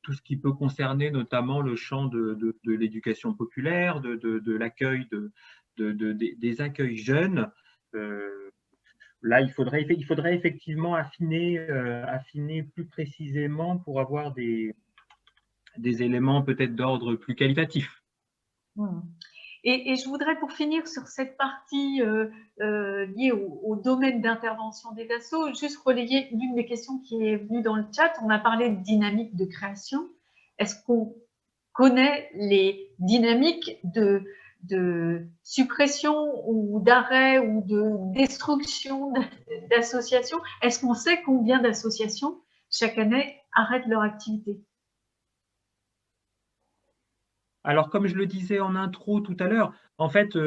tout ce qui peut concerner notamment le champ de l'éducation populaire, de l'accueil des accueils jeunes. Là, il faudrait effectivement affiner plus précisément pour avoir des éléments peut-être d'ordre plus qualitatif. Et je voudrais, pour finir sur cette partie liée au domaine d'intervention des assos, juste relayer l'une des questions qui est venue dans le chat. On a parlé de dynamique de création. Est-ce qu'on connaît les dynamiques de suppression ou d'arrêt ou de destruction d'associations? Est-ce qu'on sait combien d'associations chaque année arrêtent leur activité? Alors, comme je le disais en intro tout à l'heure, en fait,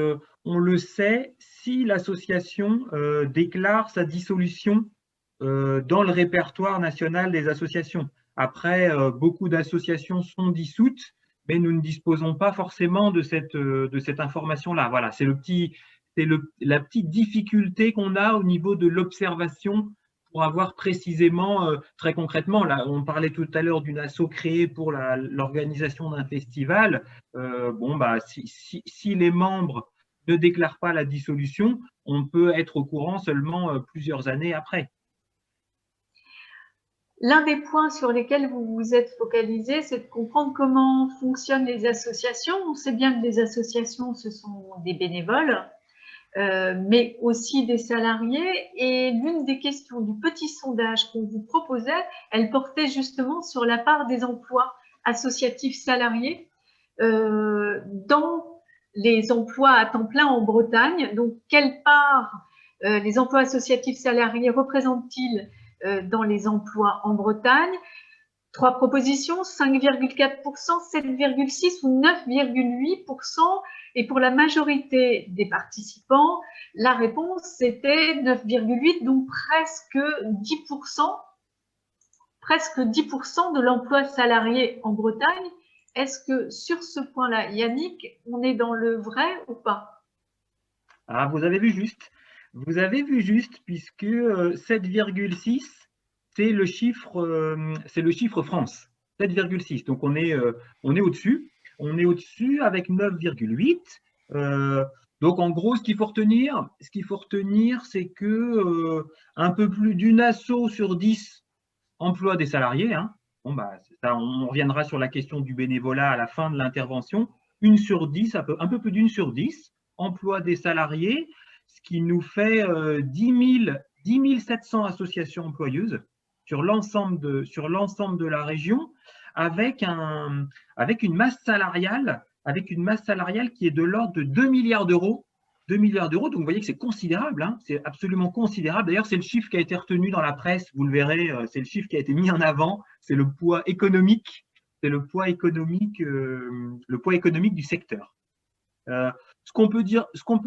on le sait si l'association déclare sa dissolution dans le répertoire national des associations. Après, beaucoup d'associations sont dissoutes, mais nous ne disposons pas forcément de cette information-là. Voilà, c'est la petite difficulté qu'on a au niveau de l'observation pour avoir précisément, très concrètement, là, on parlait tout à l'heure d'une asso créée pour l'organisation d'un festival. Si les membres ne déclarent pas la dissolution, on peut être au courant seulement plusieurs années après. L'un des points sur lesquels vous vous êtes focalisé, c'est de comprendre comment fonctionnent les associations. On sait bien que les associations, ce sont des bénévoles, mais aussi des salariés. Et l'une des questions du petit sondage qu'on vous proposait, elle portait justement sur la part des emplois associatifs salariés dans les emplois à temps plein en Bretagne. Donc, quelle part les emplois associatifs salariés représentent-ils dans les emplois en Bretagne? 3 propositions, 5,4%, 7,6% ou 9,8%. Et pour la majorité des participants, la réponse c'était 9,8%, donc presque 10% de l'emploi salarié en Bretagne. Est-ce que sur ce point-là, Yannick, on est dans le vrai ou pas? Ah, vous avez vu juste. Vous avez vu juste, puisque 7,6, c'est le chiffre France. 7,6. Donc on est au-dessus. On est au-dessus avec 9,8. Donc en gros, ce qu'il faut retenir, c'est que un peu plus d'une asso sur 10 emploie des salariés. Hein. Bon, ça, on reviendra sur la question du bénévolat à la fin de l'intervention. 1 sur 10, un peu plus d'1 sur 10 emploie des salariés, ce qui nous fait 10 700 associations employeuses sur l'ensemble de la région, avec une masse salariale qui est de l'ordre de 2 milliards d'euros. 2 milliards d'euros, donc vous voyez que c'est considérable, hein, c'est absolument considérable. D'ailleurs, c'est le chiffre qui a été retenu dans la presse, vous le verrez, c'est le chiffre qui a été mis en avant, c'est le poids économique, du secteur. Ce qu'on peut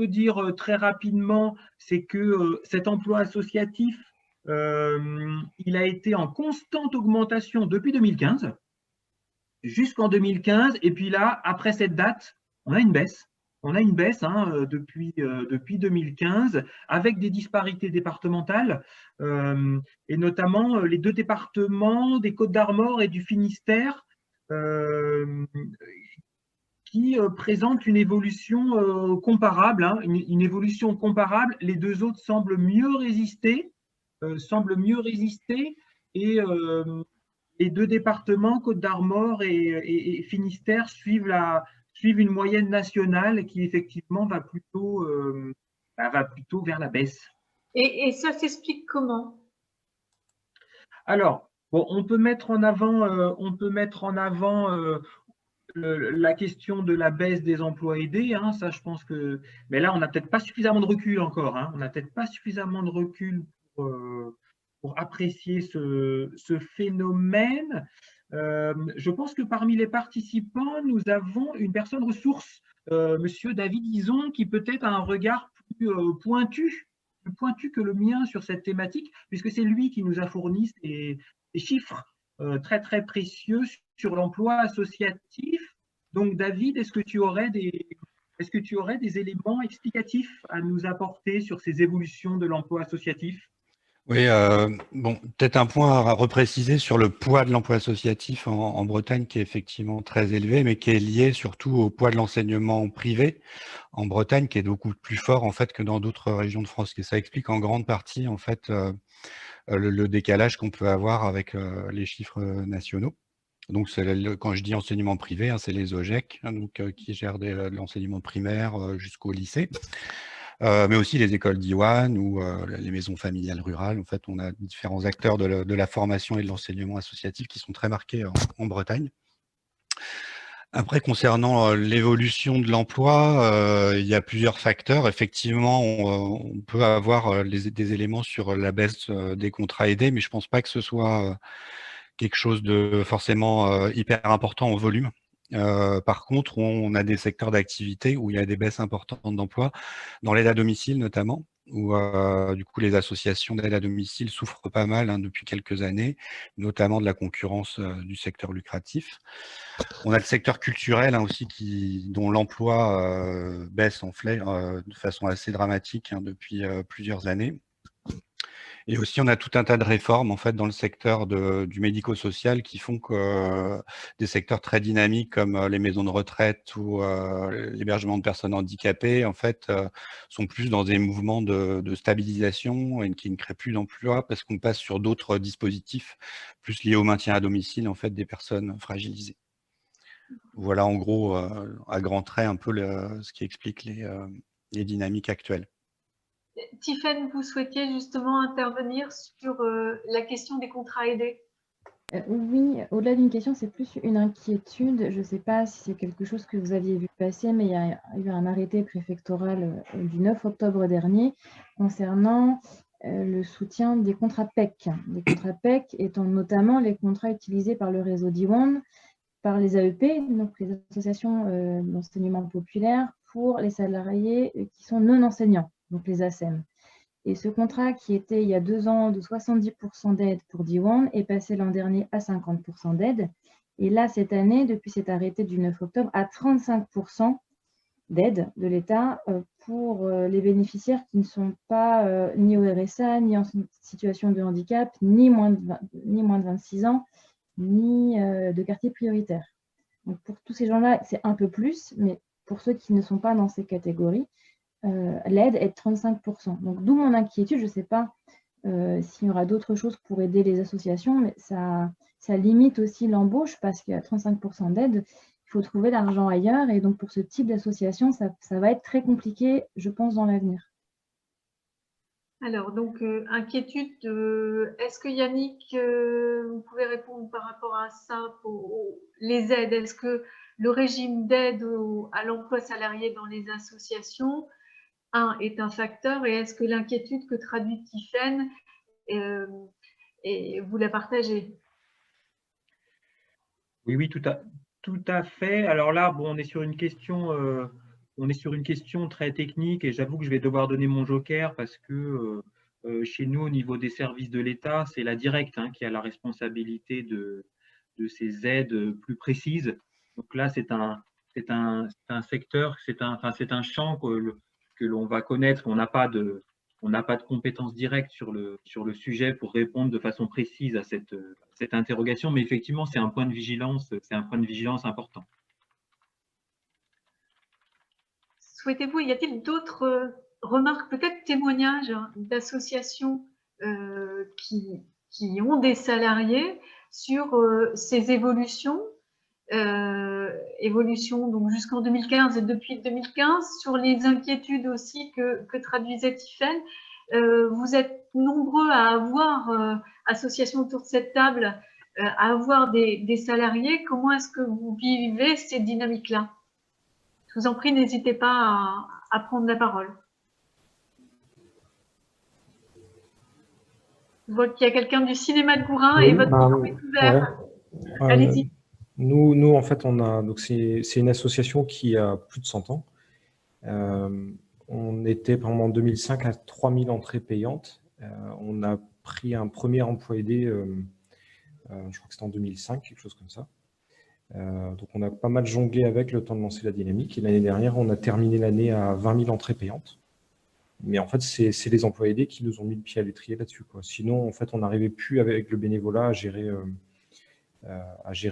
dire très rapidement, c'est que cet emploi associatif, il a été en constante augmentation depuis 2015, jusqu'en 2015, et puis là, après cette date, on a une baisse. On a une baisse depuis 2015, avec des disparités départementales, et notamment les 2 départements des Côtes-d'Armor et du Finistère, qui présentent une évolution comparable. Hein, une évolution comparable. Les 2 autres semblent mieux résister, et les 2 départements, Côtes-d'Armor et Finistère, suivent une moyenne nationale qui effectivement va plutôt vers la baisse. Et ça s'explique comment? Alors, bon, on peut mettre en avant la question de la baisse des emplois aidés, hein, ça je pense que… Mais là, on n'a peut-être pas suffisamment de recul encore, hein, on n'a peut-être pas suffisamment de recul pour apprécier ce phénomène. Je pense que parmi les participants, nous avons une personne ressource, Monsieur David Ison, qui peut-être a un regard plus pointu que le mien sur cette thématique, puisque c'est lui qui nous a fourni des chiffres très très précieux sur l'emploi associatif. Donc David, est-ce que tu aurais des éléments explicatifs à nous apporter sur ces évolutions de l'emploi associatif? Oui, bon, peut-être un point à repréciser sur le poids de l'emploi associatif en Bretagne, qui est effectivement très élevé, mais qui est lié surtout au poids de l'enseignement privé en Bretagne, qui est beaucoup plus fort en fait que dans d'autres régions de France. Et ça explique en grande partie en fait le décalage qu'on peut avoir avec les chiffres nationaux. Donc, quand je dis enseignement privé, hein, c'est les OGEC, hein, donc, qui gèrent de l'enseignement primaire jusqu'au lycée. Mais aussi les écoles d'Iwan ou les maisons familiales rurales. En fait, on a différents acteurs de la formation et de l'enseignement associatif qui sont très marqués en Bretagne. Après, concernant l'évolution de l'emploi, il y a plusieurs facteurs. Effectivement, on peut avoir des éléments sur la baisse des contrats aidés, mais je ne pense pas que ce soit quelque chose de forcément hyper important en volume. Par contre, on a des secteurs d'activité où il y a des baisses importantes d'emploi, dans l'aide à domicile notamment, où du coup les associations d'aide à domicile souffrent pas mal depuis quelques années, notamment de la concurrence du secteur lucratif. On a le secteur culturel aussi dont l'emploi baisse de façon assez dramatique depuis plusieurs années. Et aussi, on a tout un tas de réformes en fait dans le secteur du médico-social qui font que des secteurs très dynamiques comme les maisons de retraite ou l'hébergement de personnes handicapées en fait sont plus dans des mouvements de stabilisation et qui ne créent plus d'emplois parce qu'on passe sur d'autres dispositifs plus liés au maintien à domicile en fait des personnes fragilisées. Voilà en gros à grands traits un peu ce qui explique les dynamiques actuelles. Tiffaine, vous souhaitiez justement intervenir sur la question des contrats aidés? Oui, au-delà d'une question, c'est plus une inquiétude. Je ne sais pas si c'est quelque chose que vous aviez vu passer, mais il y a eu un arrêté préfectoral du 9 octobre dernier concernant le soutien des contrats PEC. Les contrats PEC étant notamment les contrats utilisés par le réseau Diwan, par les AEP, donc les associations d'enseignement populaire, pour les salariés qui sont non enseignants, donc les ASEM. Et ce contrat qui était il y a 2 ans de 70% d'aide pour Diwan est passé l'an dernier à 50% d'aide. Et là, cette année, depuis cet arrêté du 9 octobre, à 35% d'aide de l'État pour les bénéficiaires qui ne sont pas ni au RSA, ni en situation de handicap, ni moins de 26 ans, ni de quartier prioritaire. Donc pour tous ces gens-là, c'est un peu plus, mais pour ceux qui ne sont pas dans ces catégories, l'aide est de 35%. Donc d'où mon inquiétude, je ne sais pas s'il y aura d'autres choses pour aider les associations, mais ça limite aussi l'embauche parce qu'il y a 35% d'aide, il faut trouver l'argent ailleurs et donc pour ce type d'association, ça va être très compliqué, je pense, dans l'avenir. Alors, donc, inquiétude, est-ce que Yannick, vous pouvez répondre par rapport à ça pour les aides? Est-ce que le régime d'aide à l'emploi salarié dans les associations est un facteur et est-ce que l'inquiétude que traduit Tiffaine, vous la partagez? Oui, tout à fait. Alors là, bon, on est sur une question très technique et j'avoue que je vais devoir donner mon joker parce que chez nous, au niveau des services de l'État, c'est la directe qui a la responsabilité de ces aides plus précises. Donc là, c'est un secteur, c'est un champ que l'on va connaître. On n'a pas de compétences directes sur le sujet pour répondre de façon précise à cette interrogation, mais effectivement, c'est un point de vigilance important. Souhaitez-vous, y a-t-il d'autres remarques, peut-être témoignages d'associations qui ont des salariés sur ces évolutions donc jusqu'en 2015 et depuis 2015, sur les inquiétudes aussi que traduisait Tiffaine. Vous êtes nombreux à avoir, associations autour de cette table, à avoir des salariés. Comment est-ce que vous vivez ces dynamiques-là? Je vous en prie, n'hésitez pas à prendre la parole. Je vois qu'il y a quelqu'un du cinéma de Gourin et votre micro est ouvert. Ouais. Allez-y. Nous, en fait, c'est une association qui a plus de 100 ans. On était, par exemple, en 2005 à 3000 entrées payantes. On a pris un premier emploi aidé, je crois que c'était en 2005, quelque chose comme ça. Donc, on a pas mal jonglé avec le temps de lancer la dynamique. Et l'année dernière, on a terminé l'année à 20 000 entrées payantes. Mais en fait, c'est les emplois aidés qui nous ont mis le pied à l'étrier là-dessus. Sinon, en fait, on n'arrivait plus avec le bénévolat à gérer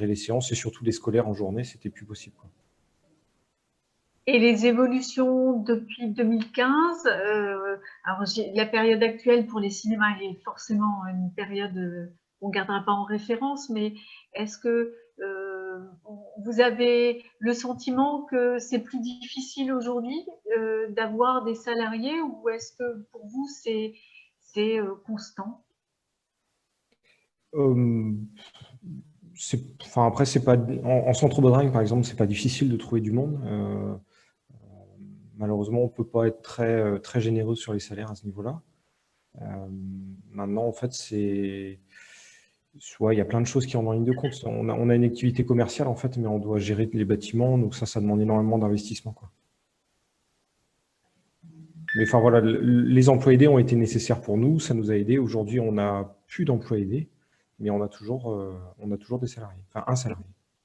les séances et surtout les scolaires en journée, c'était plus possible. Et les évolutions depuis 2015, alors la période actuelle pour les cinémas est forcément une période qu'on ne gardera pas en référence, mais est-ce que vous avez le sentiment que c'est plus difficile aujourd'hui d'avoir des salariés ou est-ce que pour vous c'est constant? Après, c'est pas en centre Bretagne, par exemple, c'est pas difficile de trouver du monde. Malheureusement, on peut pas être très généreux sur les salaires à ce niveau-là. Maintenant, en fait, il y a plein de choses qui rentrent en ligne de compte. On a une activité commerciale, en fait, mais on doit gérer les bâtiments, donc ça demande énormément d'investissement. Mais enfin voilà, les emplois aidés ont été nécessaires pour nous, ça nous a aidés. Aujourd'hui, on n'a plus d'emplois aidés, mais on a toujours des salariés, enfin un salarié.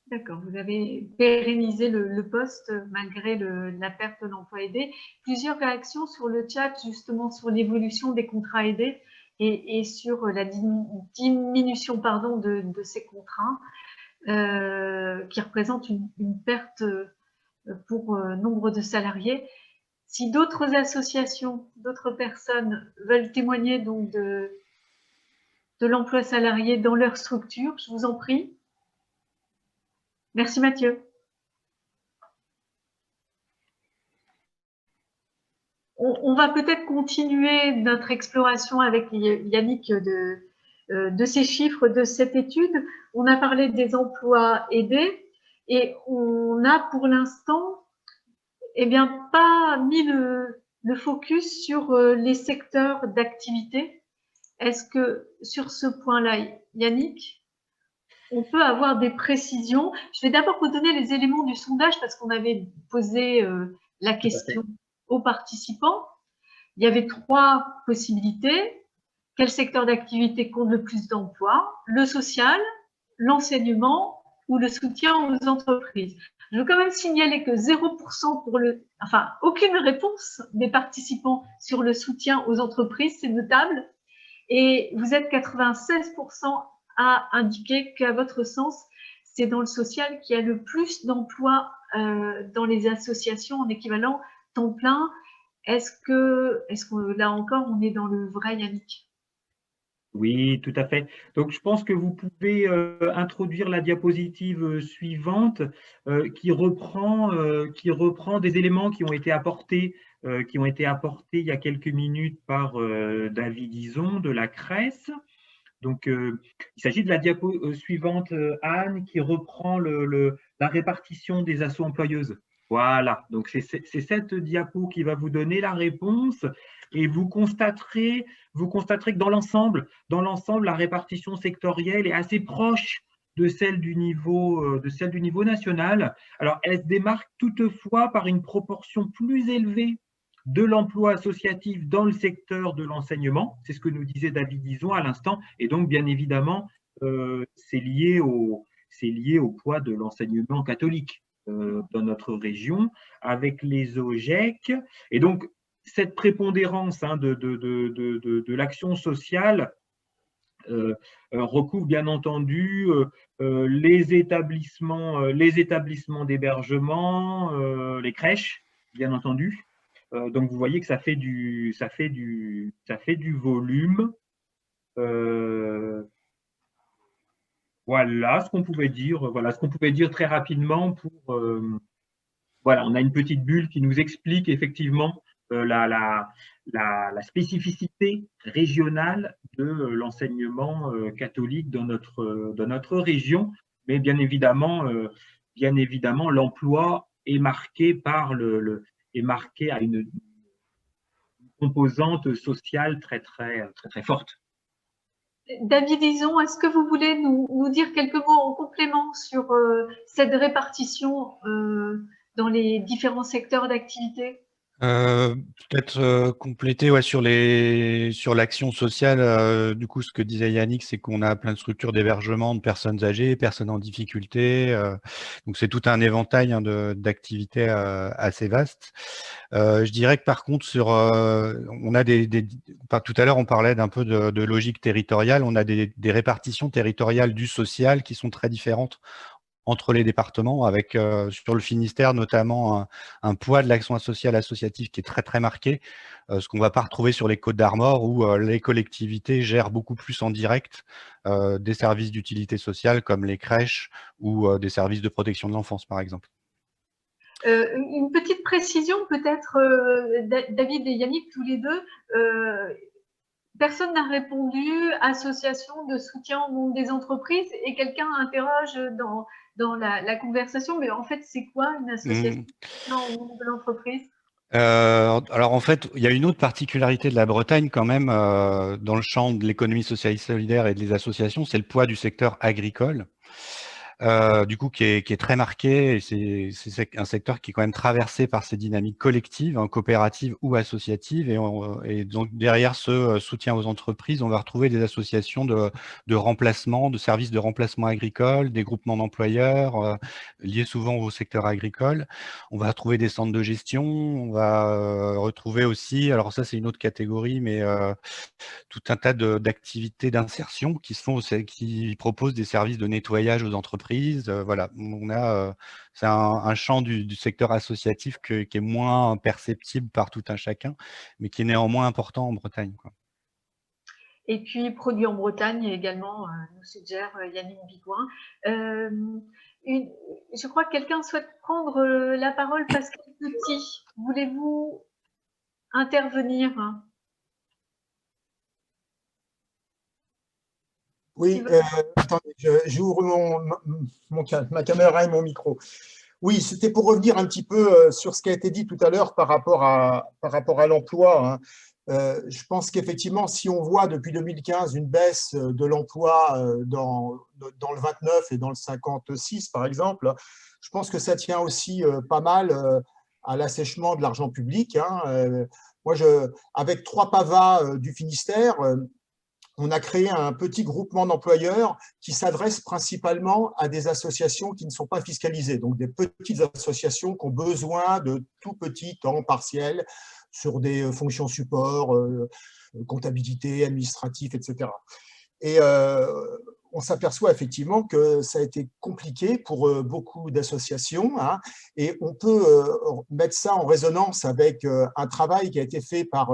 D'accord, vous avez pérennisé le poste malgré la perte de l'emploi aidé. Plusieurs réactions sur le chat, justement, sur l'évolution des contrats aidés et sur la diminution de ces contrats qui représentent une perte pour nombre de salariés. Si d'autres associations, d'autres personnes veulent témoigner donc de l'emploi salarié dans leur structure, je vous en prie. Merci Mathieu. On va peut-être continuer notre exploration avec Yannick de ces chiffres de cette étude. On a parlé des emplois aidés et on a pour l'instant pas mis le focus sur les secteurs d'activité. Est-ce que sur ce point-là, Yannick, on peut avoir des précisions? Je vais d'abord vous donner les éléments du sondage parce qu'on avait posé la question aux participants. Il y avait 3 possibilités. Quel secteur d'activité compte le plus d'emplois? Le social, l'enseignement ou le soutien aux entreprises? Je veux quand même signaler que 0% aucune réponse des participants sur le soutien aux entreprises, c'est notable. Et vous êtes 96% à indiquer qu'à votre sens, c'est dans le social qu'il y a le plus d'emplois dans les associations en équivalent temps plein. Est-ce que là encore, on est dans le vrai, Yannick? Oui, tout à fait. Donc, je pense que vous pouvez introduire la diapositive suivante qui reprend des éléments qui ont été apportés il y a quelques minutes par David Ison de la CRES. Donc, il s'agit de la diapo suivante, Anne, qui reprend la répartition des assos employeuses. Voilà, donc c'est cette diapo qui va vous donner la réponse et vous constaterez que dans l'ensemble, la répartition sectorielle est assez proche de celle du niveau national. Alors, elle se démarque toutefois par une proportion plus élevée de l'emploi associatif dans le secteur de l'enseignement. C'est ce que nous disait David Ison à l'instant. Et donc, bien évidemment, c'est lié au poids de l'enseignement catholique dans notre région, avec les OGEC. Et donc, cette prépondérance de l'action sociale recouvre bien entendu les établissements d'hébergement, les crèches, bien entendu. Donc, vous voyez que ça fait du volume. Voilà ce qu'on pouvait dire. Voilà ce qu'on pouvait dire très rapidement. Voilà, on a une petite bulle qui nous explique effectivement la spécificité régionale de l'enseignement catholique dans notre région. Mais bien évidemment, l'emploi est marqué à une composante sociale très forte. David Ison, est-ce que vous voulez nous dire quelques mots en complément sur cette répartition dans les différents secteurs d'activité? Peut-être compléter sur l'action sociale. Du coup, ce que disait Yannick, c'est qu'on a plein de structures d'hébergement de personnes âgées, personnes en difficulté. Donc, c'est tout un éventail d'activités assez vaste. Je dirais que par contre, on a tout à l'heure, on parlait d'un peu de logique territoriale. On a des répartitions territoriales du social qui sont très différentes entre les départements, avec sur le Finistère notamment un poids de l'action sociale associative qui est très marqué, ce qu'on ne va pas retrouver sur les Côtes-d'Armor où les collectivités gèrent beaucoup plus en direct des services d'utilité sociale comme les crèches ou des services de protection de l'enfance par exemple. Une petite précision peut-être, David et Yannick, tous les deux. Personne n'a répondu, association de soutien au monde des entreprises, et quelqu'un interroge dans la conversation, mais en fait, c'est quoi une association de soutien au monde de l'entreprise? Alors en fait, il y a une autre particularité de la Bretagne quand même dans le champ de l'économie sociale et solidaire et des associations, c'est le poids du secteur agricole. du coup, qui est très marqué. C'est un secteur qui est quand même traversé par ces dynamiques collectives, hein, coopératives ou associatives. Et donc, derrière ce soutien aux entreprises, on va retrouver des associations de remplacement, de services de remplacement agricole, des groupements d'employeurs liés souvent au secteur agricole. On va retrouver des centres de gestion. On va retrouver aussi, alors ça, c'est une autre catégorie, mais tout un tas d'activités d'insertion qui proposent des services de nettoyage aux entreprises. Voilà, c'est un champ du secteur associatif qui est moins perceptible par tout un chacun, mais qui est néanmoins important en Bretagne, quoi. Et puis, produit en Bretagne également, nous suggère Yannick Bigouin. Je crois que quelqu'un souhaite prendre la parole. Pascal Petit, voulez-vous intervenir? Oui, attendez, j'ouvre ma caméra et mon micro. Oui, c'était pour revenir un petit peu sur ce qui a été dit tout à l'heure par rapport à l'emploi, hein. Je pense qu'effectivement, si on voit depuis 2015 une baisse de l'emploi dans le 29 et dans le 56, par exemple, je pense que ça tient aussi pas mal à l'assèchement de l'argent public, hein. Moi, avec 3 PAVA du Finistère, on a créé un petit groupement d'employeurs qui s'adresse principalement à des associations qui ne sont pas fiscalisées, donc des petites associations qui ont besoin de tout petits temps partiels sur des fonctions support, comptabilité, administratif, etc. Et on s'aperçoit effectivement que ça a été compliqué pour beaucoup d'associations, hein, et on peut mettre ça en résonance avec un travail qui a été fait par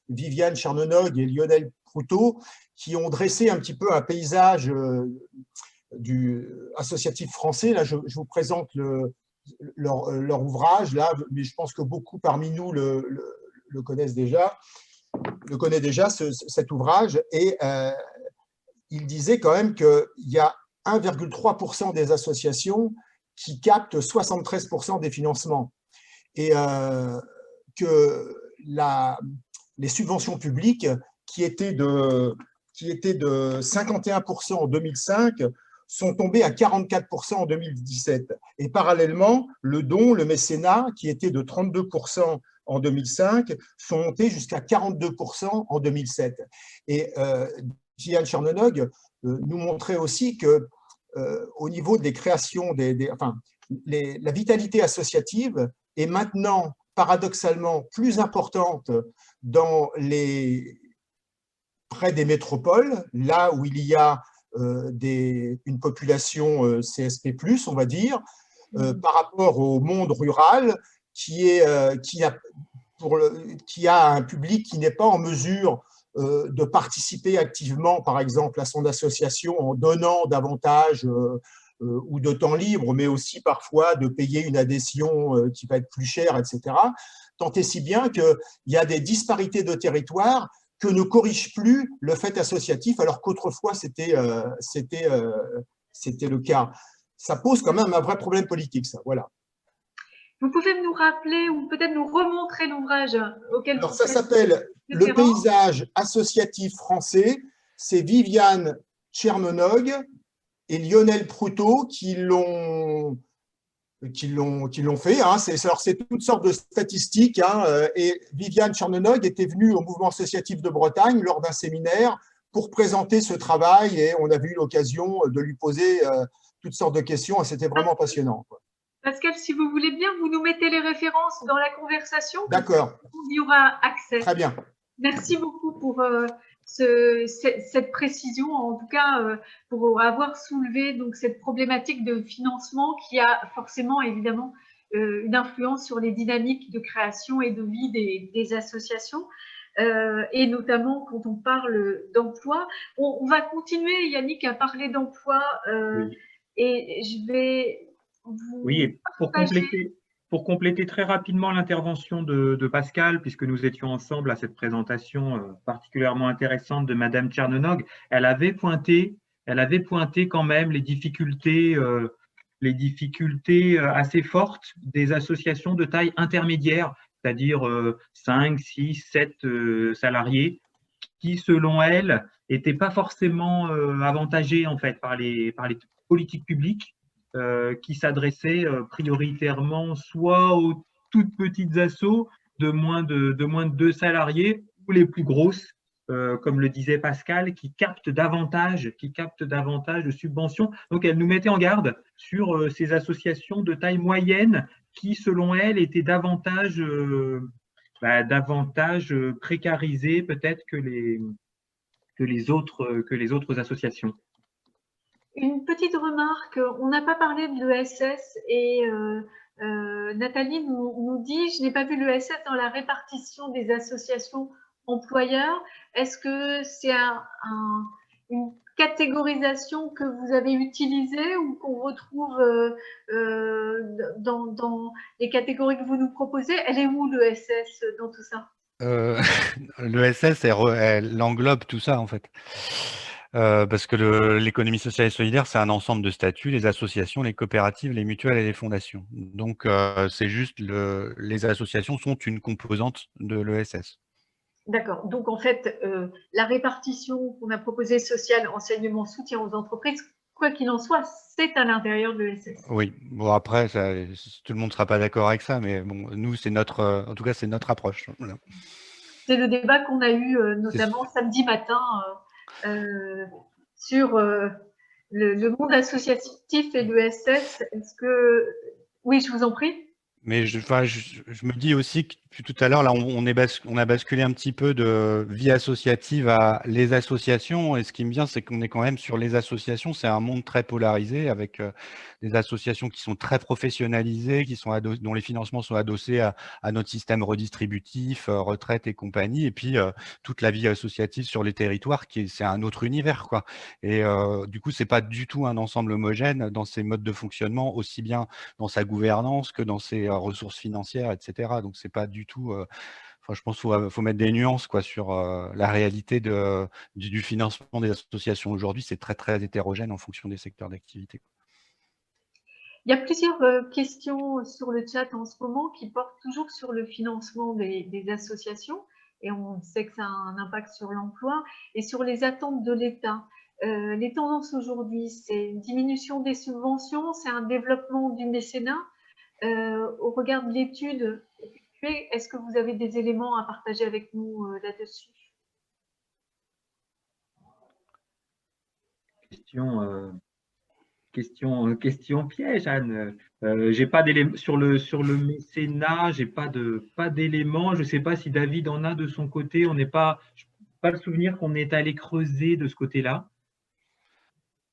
Viviane Chernonog et Lionel Proutot, qui ont dressé un petit peu un paysage du associatif français. Là, je vous présente leur ouvrage, là, mais je pense que beaucoup parmi nous le connaissent déjà, cet ouvrage, et il disait quand même qu'il y a 1,3% des associations qui captent 73% des financements, et que les subventions publiques qui étaient de 51% en 2005 sont tombées à 44% en 2017. Et parallèlement, le don, le mécénat, qui était de 32% en 2005, sont montés jusqu'à 42% en 2007. Et Viviane Chernonog nous montrait aussi que au niveau des créations, la vitalité associative est maintenant paradoxalement plus importante près des métropoles, là où il y a une population CSP+, on va dire, par rapport au monde rural qui a un public qui n'est pas en mesure de participer activement, par exemple, à son association en donnant davantage ou de temps libre, mais aussi parfois de payer une adhésion qui va être plus chère, etc. Tant et si bien qu'il y a des disparités de territoire que ne corrige plus le fait associatif, alors qu'autrefois c'était le cas. Ça pose quand même un vrai problème politique, ça. Voilà. Vous pouvez nous rappeler ou peut-être nous remontrer l'ouvrage auquel Alors, ça s'appelle « Le paysage associatif français ». C'est Viviane Chernonog et Lionel Proutot qui l'ont fait, hein. C'est toutes sortes de statistiques, hein. Et Viviane Chernonog était venue au mouvement associatif de Bretagne lors d'un séminaire pour présenter ce travail, et on a eu l'occasion de lui poser toutes sortes de questions, et c'était vraiment passionnant, quoi. Pascal, si vous voulez bien, vous nous mettez les références dans la conversation. D'accord. Il y aura accès. Très bien. Merci beaucoup pour cette précision, en tout cas pour avoir soulevé donc, cette problématique de financement qui a forcément évidemment une influence sur les dynamiques de création et de vie des associations, et notamment quand on parle d'emploi. On va continuer, Yannick, à parler d'emploi, oui. Et je vais vous oui, et pour compléter très rapidement l'intervention de Pascal, puisque nous étions ensemble à cette présentation particulièrement intéressante de Madame Chernonog, elle avait pointé quand même les difficultés assez fortes des associations de taille intermédiaire, c'est-à-dire 5, 6, 7 salariés, qui, selon elle, n'étaient pas forcément avantagés en fait par les politiques publiques qui s'adressait prioritairement soit aux toutes petites assos de moins de 2 salariés ou les plus grosses, comme le disait Pascal, qui captent davantage de subventions. Donc, elle nous mettait en garde sur ces associations de taille moyenne qui, selon elle, étaient davantage précarisées peut-être que les autres associations. Une petite remarque, on n'a pas parlé de l'ESS et Nathalie nous dit « Je n'ai pas vu l'ESS dans la répartition des associations employeurs ». Est-ce que c'est une catégorisation que vous avez utilisée ou qu'on retrouve dans les catégories que vous nous proposez? Elle est où l'ESS dans tout ça? L'ESS, elle englobe tout ça en fait. Parce que l'économie sociale et solidaire, c'est un ensemble de statuts, les associations, les coopératives, les mutuelles et les fondations. Donc, c'est juste les associations sont une composante de l'ESS. D'accord. Donc, en fait, la répartition qu'on a proposée sociale, enseignement, soutien aux entreprises, quoi qu'il en soit, c'est à l'intérieur de l'ESS. Oui. Bon, après, tout le monde ne sera pas d'accord avec ça, mais bon, nous, c'est en tout cas, c'est notre approche. Voilà. C'est le débat qu'on a eu notamment samedi matin sur le monde associatif et l'ESS. Est-ce que… Oui, je vous en prie. Mais je me dis aussi que tout à l'heure, là, on a basculé un petit peu de vie associative à les associations. Et ce qui me vient, c'est qu'on est quand même sur les associations. C'est un monde très polarisé avec des associations qui sont très professionnalisées, dont les financements sont adossés à notre système redistributif, retraite et compagnie. Et puis, toute la vie associative sur les territoires, c'est un autre univers, quoi. Et du coup, c'est pas du tout un ensemble homogène dans ses modes de fonctionnement, aussi bien dans sa gouvernance que dans ses ressources financières, etc. Donc, c'est pas du tout… Enfin, je pense qu'il faut mettre des nuances quoi, sur la réalité du financement des associations aujourd'hui. C'est très, très hétérogène en fonction des secteurs d'activité. Il y a plusieurs questions sur le chat en ce moment qui portent toujours sur le financement des associations. Et on sait que ça a un impact sur l'emploi et sur les attentes de l'État. Les tendances aujourd'hui, c'est une diminution des subventions, c'est un développement du mécénat. Au regard de l'étude effectuée, est-ce que vous avez des éléments à partager avec nous là-dessus? Question piège, Anne. J'ai pas d'éléments sur le mécénat, j'ai pas d'éléments. Je ne sais pas si David en a de son côté. Je n'ai pas le souvenir qu'on est allé creuser de ce côté-là.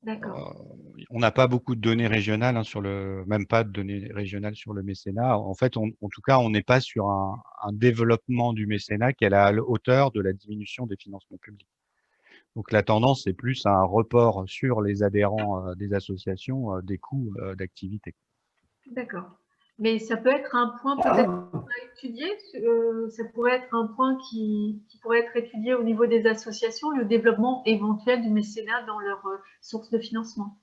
D'accord. On n'a pas beaucoup de données régionales, même pas de données régionales sur le mécénat. En fait, en tout cas, on n'est pas sur un développement du mécénat qui est à la hauteur de la diminution des financements publics. Donc la tendance, c'est plus un report sur les adhérents des associations des coûts d'activité. D'accord. Mais ça peut être un point peut-être à étudier. Ça pourrait être un point qui pourrait être étudié au niveau des associations, le développement éventuel du mécénat dans leurs sources de financement.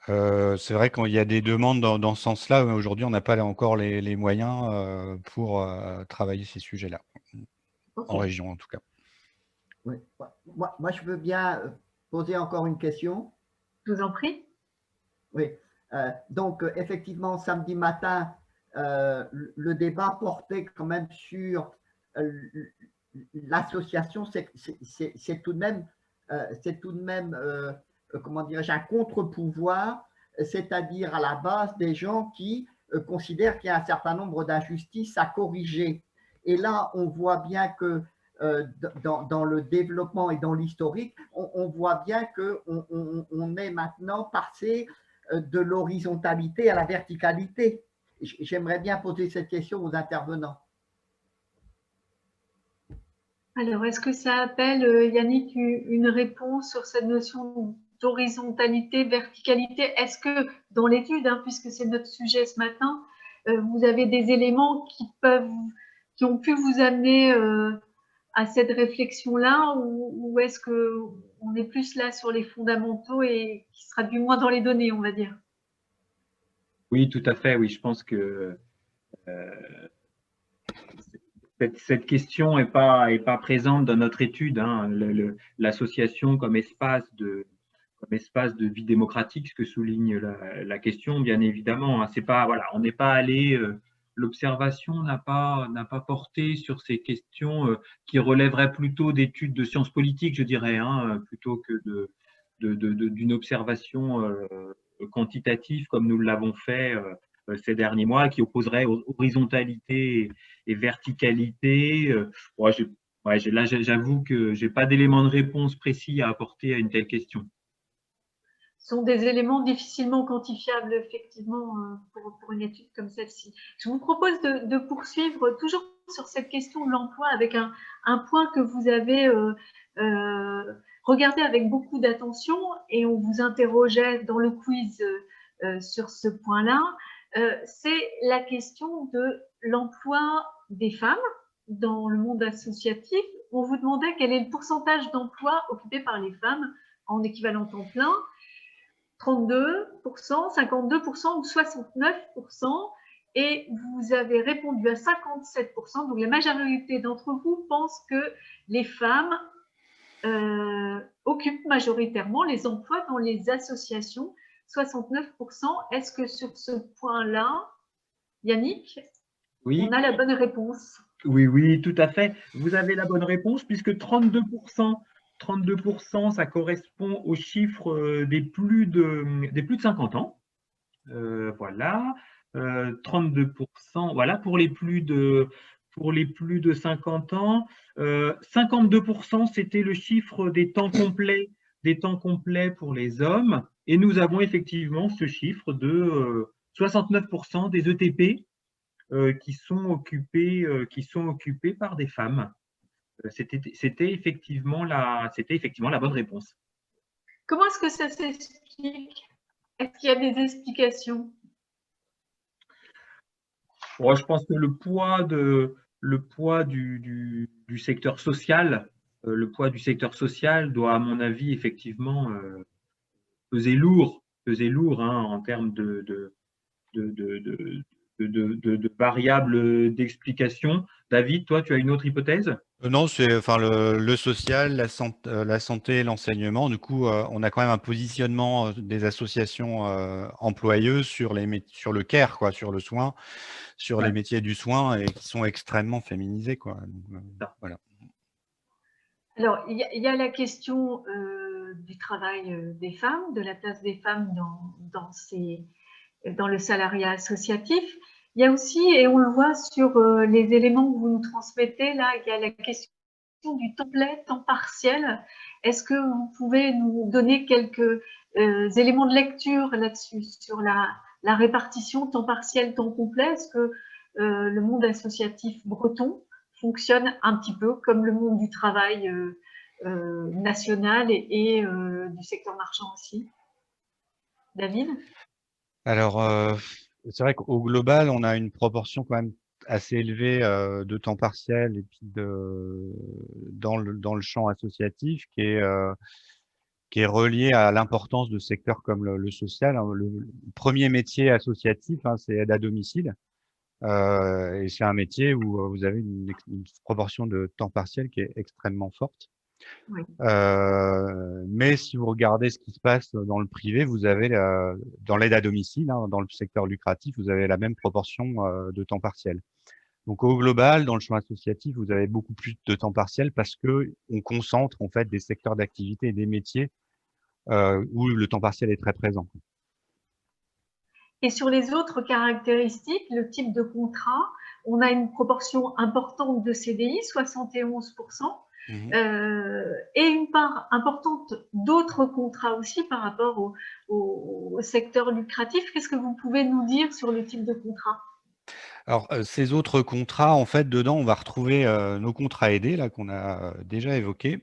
C'est vrai qu'il y a des demandes dans ce sens-là. Aujourd'hui, on n'a pas encore les moyens pour travailler ces sujets-là, en région en tout cas. Oui. Moi, je veux bien poser encore une question. Je vous en prie. Oui. Donc, effectivement, samedi matin, le débat portait quand même sur l'association. C'est tout de même, comment dirais-je, un contre-pouvoir, c'est-à-dire à la base des gens qui considèrent qu'il y a un certain nombre d'injustices à corriger. Et là, on voit bien que dans le développement et dans l'historique, on voit bien qu'on est maintenant passé de l'horizontalité à la verticalité. J'aimerais bien poser cette question aux intervenants. Alors, est-ce que ça appelle, Yannick, une réponse sur cette notion d'horizontalité, verticalité? Est-ce que dans l'étude, puisque c'est notre sujet ce matin, vous avez des éléments qui ont pu vous amener à cette réflexion-là, ou est-ce qu'on est plus là sur les fondamentaux et qui sera du moins dans les données, on va dire? Oui, tout à fait. Oui, je pense que cette question n'est pas présente dans notre étude. L'association comme espace espace de vie démocratique, ce que souligne la question, bien évidemment. Hein. C'est pas, voilà, on n'est pas allé, l'observation n'a pas porté sur ces questions qui relèveraient plutôt d'études de sciences politiques, je dirais, hein, plutôt que d'une observation quantitative comme nous l'avons fait ces derniers mois, qui opposerait horizontalité et verticalité. Là, j'avoue que je n'ai pas d'éléments de réponse précis à apporter à une telle question. Ce sont des éléments difficilement quantifiables, effectivement, pour une étude comme celle-ci. Je vous propose de poursuivre toujours sur cette question de l'emploi avec un point que vous avez regardé avec beaucoup d'attention et on vous interrogeait dans le quiz sur ce point-là. C'est la question de l'emploi des femmes dans le monde associatif. On vous demandait quel est le pourcentage d'emplois occupés par les femmes en équivalent temps plein. 32%, 52% ou 69%, et vous avez répondu à 57%. Donc la majorité d'entre vous pensent que les femmes occupent majoritairement les emplois dans les associations, 69%. Est-ce que sur ce point-là, Yannick, oui, on a la bonne réponse? Oui, tout à fait. Vous avez la bonne réponse puisque 32%, ça correspond au chiffre des plus de 50 ans. Voilà. 32%, voilà, pour les plus de 50 ans. 52%, c'était le chiffre des temps complets pour les hommes. Et nous avons effectivement ce chiffre de 69% des ETP qui sont occupés par des femmes. C'était effectivement la bonne réponse. Comment est-ce que ça s'explique? Est-ce qu'il y a des explications? Bon, je pense que le poids du secteur social, doit, à mon avis, effectivement peser lourd, hein, en termes de variables d'explication. David, toi, tu as une autre hypothèse? Non, c'est enfin le social, la santé, l'enseignement. Du coup, on a quand même un positionnement des associations employeuses sur le care, quoi, sur le soin, sur les métiers du soin, et qui sont extrêmement féminisés, quoi. Donc, voilà. Alors, il y a la question du travail des femmes, de la place des femmes dans le salariat associatif. Il y a aussi, et on le voit sur les éléments que vous nous transmettez, là, il y a la question du temps plein, temps partiel. Est-ce que vous pouvez nous donner quelques éléments de lecture là-dessus, sur la répartition temps partiel, temps complet? Est-ce que le monde associatif breton fonctionne un petit peu comme le monde du travail national et du secteur marchand aussi? David? Alors, c'est vrai qu'au global, on a une proportion quand même assez élevée de temps partiel et puis dans le champ associatif qui est relié à l'importance de secteurs comme le social. Le premier métier associatif, hein, c'est aide à domicile. Et c'est un métier où vous avez une proportion de temps partiel qui est extrêmement forte. Oui. Mais si vous regardez ce qui se passe dans le privé, vous avez dans l'aide à domicile, hein, dans le secteur lucratif, vous avez la même proportion de temps partiel. Donc au global, dans le champ associatif, vous avez beaucoup plus de temps partiel parce que on concentre en fait des secteurs d'activité et des métiers où le temps partiel est très présent. Et sur les autres caractéristiques, le type de contrat, on a une proportion importante de CDI, 71%, et une part importante d'autres contrats aussi par rapport au secteur lucratif. Qu'est-ce que vous pouvez nous dire sur le type de contrat? Alors, ces autres contrats, en fait, dedans, on va retrouver nos contrats aidés, là, qu'on a déjà évoqués.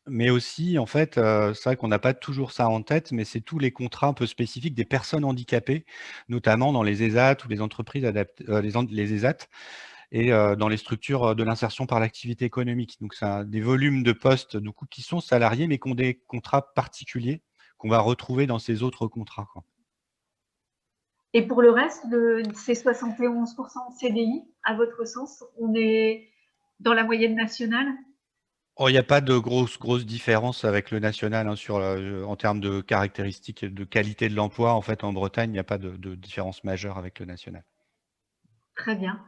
Mais aussi, en fait, c'est vrai qu'on n'a pas toujours ça en tête, mais c'est tous les contrats un peu spécifiques des personnes handicapées, notamment dans les ESAT ou les entreprises adaptées, les ESAT, et dans les structures de l'insertion par l'activité économique. Donc, c'est des volumes de postes du coup, qui sont salariés, mais qui ont des contrats particuliers qu'on va retrouver dans ces autres contrats, quoi. Et pour le reste de ces 71% de CDI, à votre sens, on est dans la moyenne nationale? Oh, il n'y a pas de grosse différence avec le national hein, en termes de caractéristiques et de qualité de l'emploi. En fait, en Bretagne, il n'y a pas de différence majeure avec le national. Très bien.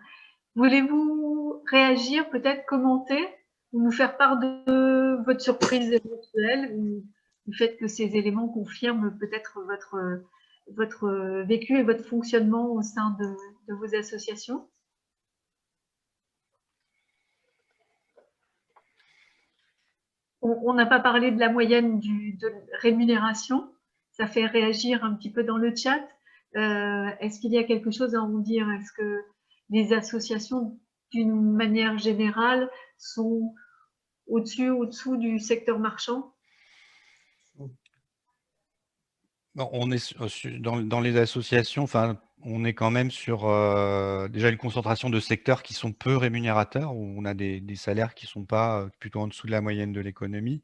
Voulez-vous réagir, peut-être commenter, ou nous faire part de votre surprise éventuelle, ou du fait que ces éléments confirment peut-être votre vécu et votre fonctionnement au sein de vos associations? On n'a pas parlé de la moyenne de rémunération. Ça fait réagir un petit peu dans le chat. Est-ce qu'il y a quelque chose à en dire? Est-ce que les associations, d'une manière générale, sont au-dessus, au-dessous du secteur marchand? Bon, on est dans les associations, enfin, on est quand même sur déjà une concentration de secteurs qui sont peu rémunérateurs, où on a des salaires qui ne sont pas plutôt en dessous de la moyenne de l'économie.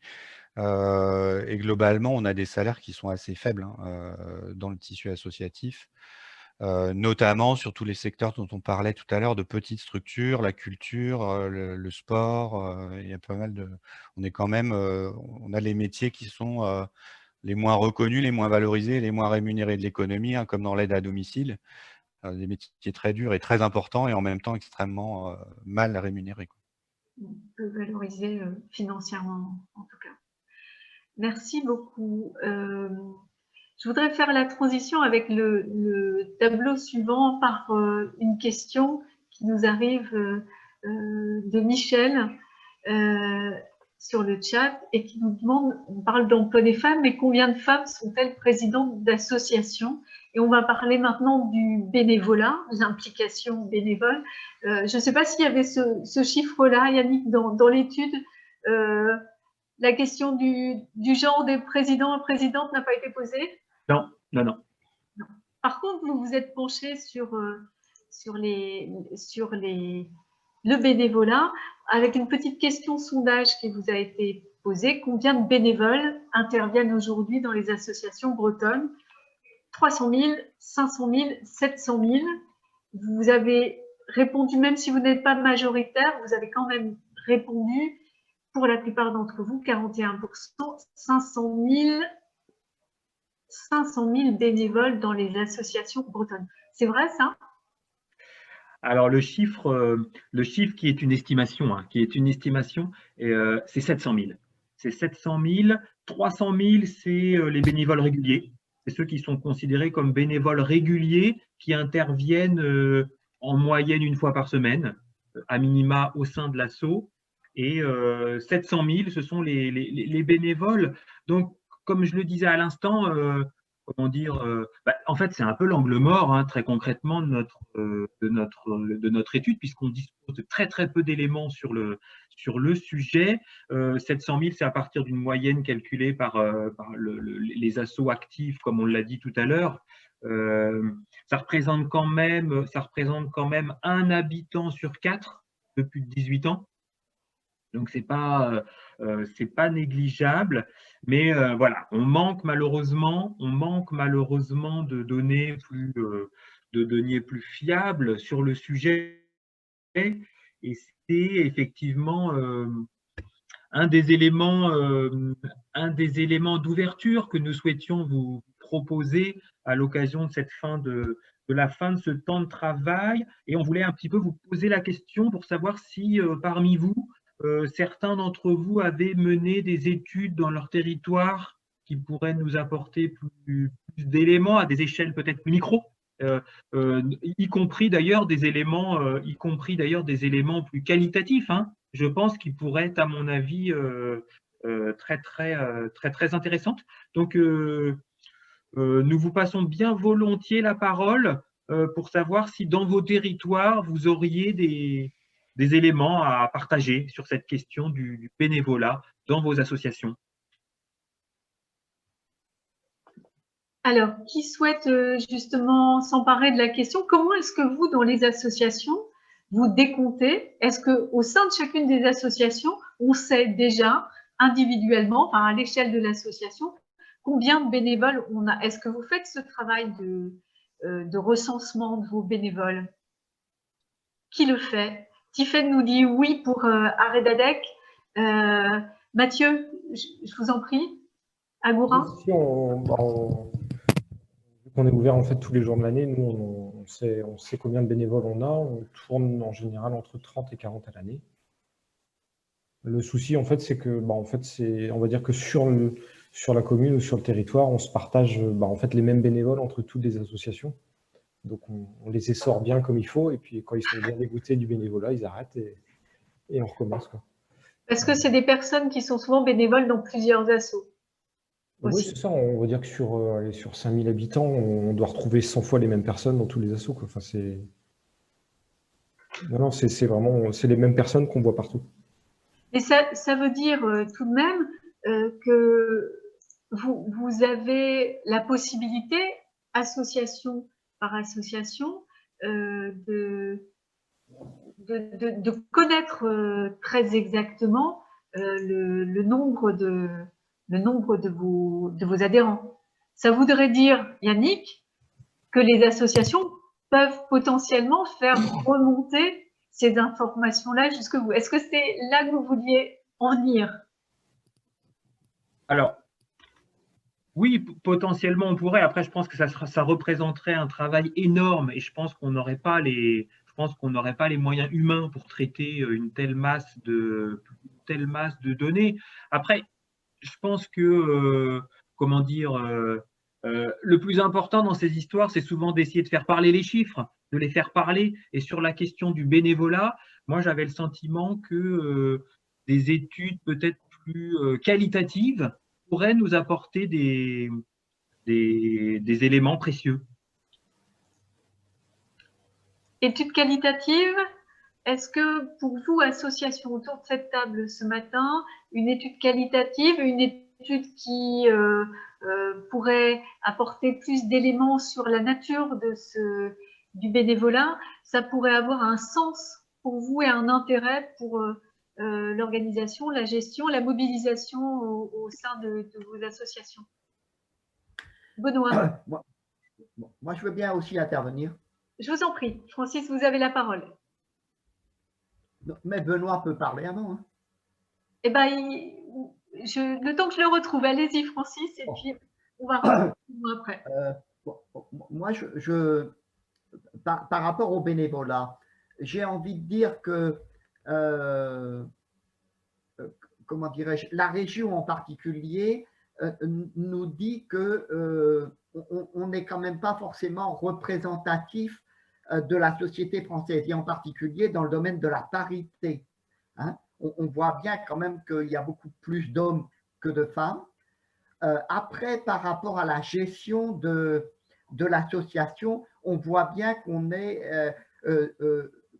Et globalement, on a des salaires qui sont assez faibles hein, dans le tissu associatif, notamment sur tous les secteurs dont on parlait tout à l'heure, de petites structures, la culture, le sport. Il y a pas mal de. On est quand même, on a les métiers qui sont les moins reconnus, les moins valorisés, les moins rémunérés de l'économie, hein, comme dans l'aide à domicile. Des métiers très durs et très importants et en même temps extrêmement mal rémunérés. Peu valorisés financièrement, en tout cas. Merci beaucoup. Je voudrais faire la transition avec le tableau suivant par une question qui nous arrive de Michel sur le chat et qui nous demande, on parle d'emploi des femmes, mais combien de femmes sont-elles présidentes d'associations? Et on va parler maintenant du bénévolat, l'implication bénévole. Je ne sais pas s'il y avait ce chiffre-là, Yannick, dans l'étude. La question du genre des présidents et présidentes n'a pas été posée? Non, non, non. Par contre, vous vous êtes penché sur le bénévolat avec une petite question sondage qui vous a été posée. Combien de bénévoles interviennent aujourd'hui dans les associations bretonnes? 300 000, 500 000, 700 000. Vous avez répondu, même si vous n'êtes pas majoritaire, vous avez quand même répondu, pour la plupart d'entre vous, 41%, 500 000 bénévoles dans les associations bretonnes. C'est vrai, ça? Alors, le chiffre qui est une estimation, c'est 700 000. C'est 700 000. 300 000, c'est les bénévoles réguliers. C'est ceux qui sont considérés comme bénévoles réguliers qui interviennent en moyenne une fois par semaine, à minima au sein de l'asso. Et 700 000, ce sont les bénévoles. Donc, comme je le disais à l'instant, comment dire, en fait, c'est un peu l'angle mort, hein, très concrètement, de notre étude, puisqu'on dispose de très, très peu d'éléments sur le sujet. 700 000, c'est à partir d'une moyenne calculée par les assos actifs, comme on l'a dit tout à l'heure. Ça représente quand même un habitant sur 4 de plus de 18 ans. Donc, c'est pas négligeable, mais voilà, on manque malheureusement de données plus fiables sur le sujet. Et c'est effectivement un des éléments d'ouverture que nous souhaitions vous proposer à l'occasion de la fin de ce temps de travail. Et on voulait un petit peu vous poser la question pour savoir si parmi vous, certains d'entre vous avaient mené des études dans leur territoire qui pourraient nous apporter plus d'éléments à des échelles peut-être plus micro, y compris d'ailleurs des éléments plus qualitatifs, hein. Je pense qu'ils pourraient être, à mon avis, très intéressantes. Donc, nous vous passons bien volontiers la parole pour savoir si dans vos territoires, vous auriez des éléments à partager sur cette question du bénévolat dans vos associations. Alors, qui souhaite justement s'emparer de la question? Comment est-ce que vous, dans les associations, vous décomptez? Est-ce qu'au sein de chacune des associations, on sait déjà individuellement, enfin à l'échelle de l'association, combien de bénévoles on a? Est-ce que vous faites ce travail de recensement de vos bénévoles? Qui le fait? Tiffaine nous dit oui pour Aredadec. Mathieu, je vous en prie. Agora. Si on est ouvert en fait tous les jours de l'année, nous on sait combien de bénévoles on a, on tourne en général entre 30 et 40 à l'année. Le souci en fait c'est que on va dire que sur la commune ou sur le territoire, on se partage en fait les mêmes bénévoles entre toutes les associations. Donc on les essore bien comme il faut, et puis quand ils sont bien dégoûtés du bénévolat, ils arrêtent et on recommence, quoi. Parce que c'est des personnes qui sont souvent bénévoles dans plusieurs assos. Oui, c'est ça. On va dire que sur 5000 habitants, on doit retrouver 100 fois les mêmes personnes dans tous les assos, quoi. Enfin, c'est vraiment les mêmes personnes qu'on voit partout. Et ça veut dire tout de même que vous avez la possibilité, association par association, de connaître très exactement le nombre de vos adhérents. Ça voudrait dire, Yannick, que les associations peuvent potentiellement faire remonter ces informations-là jusque vous. Est-ce que c'est là que vous vouliez en venir? Alors, oui, potentiellement on pourrait. Après, je pense que ça représenterait un travail énorme et je pense qu'on n'aurait pas les moyens humains pour traiter une telle masse de données. Après, je pense que, comment dire, le plus important dans ces histoires, c'est souvent d'essayer de faire parler les chiffres, de les faire parler. Et sur la question du bénévolat, moi, j'avais le sentiment que des études peut-être plus qualitatives pourraient nous apporter des éléments précieux. Études qualitatives, est-ce que pour vous, association autour de cette table ce matin, une étude qualitative, une étude qui pourrait apporter plus d'éléments sur la nature du bénévolat, ça pourrait avoir un sens pour vous et un intérêt pour l'organisation, la gestion, la mobilisation au sein de vos associations? Benoît. Moi, je veux bien aussi intervenir. Je vous en prie. Francis, vous avez la parole. Mais Benoît peut parler avant. Hein. Eh bien, le temps que je le retrouve, allez-y Francis, et puis on va reprendre après. Moi, par rapport au bénévolat, j'ai envie de dire que, comment dirais-je, la région en particulier nous dit que on n'est quand même pas forcément représentatif de la société française, et en particulier dans le domaine de la parité. Hein. On voit bien quand même qu'il y a beaucoup plus d'hommes que de femmes. Après, par rapport à la gestion de l'association, on voit bien qu'on est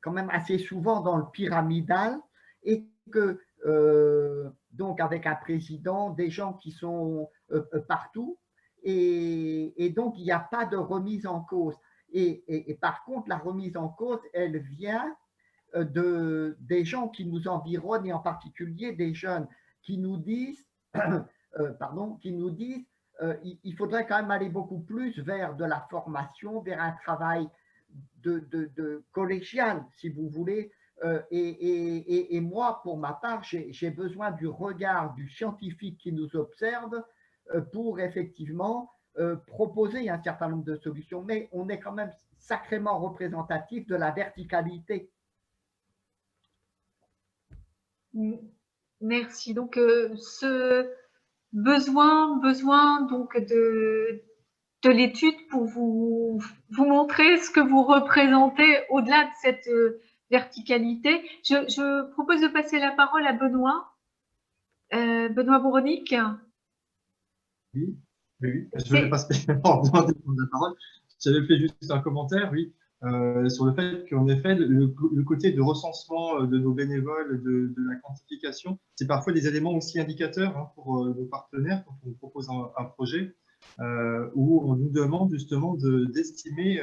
quand même assez souvent dans le pyramidal, et que donc avec un président, des gens qui sont partout, et donc il n'y a pas de remise en cause. Et par contre, la remise en cause, elle vient des gens qui nous environnent, et en particulier des jeunes qui nous disent, il faudrait quand même aller beaucoup plus vers de la formation, vers un travail de collégial, si vous voulez. Et moi, pour ma part, j'ai besoin du regard du scientifique qui nous observe pour effectivement proposer un certain nombre de solutions. Mais on est quand même sacrément représentatif de la verticalité. Merci. Donc, ce besoin donc de l'étude pour vous montrer ce que vous représentez au-delà de cette verticalité. Je propose de passer la parole à Benoît. Benoît Bouronic. Oui. Je ne vais pas spécialement demander la parole. J'avais fait juste un commentaire, oui, sur le fait qu'en effet, le côté de recensement de nos bénévoles, de la quantification, c'est parfois des éléments aussi indicateurs hein, pour nos partenaires quand on propose un projet, où on nous demande justement d'estimer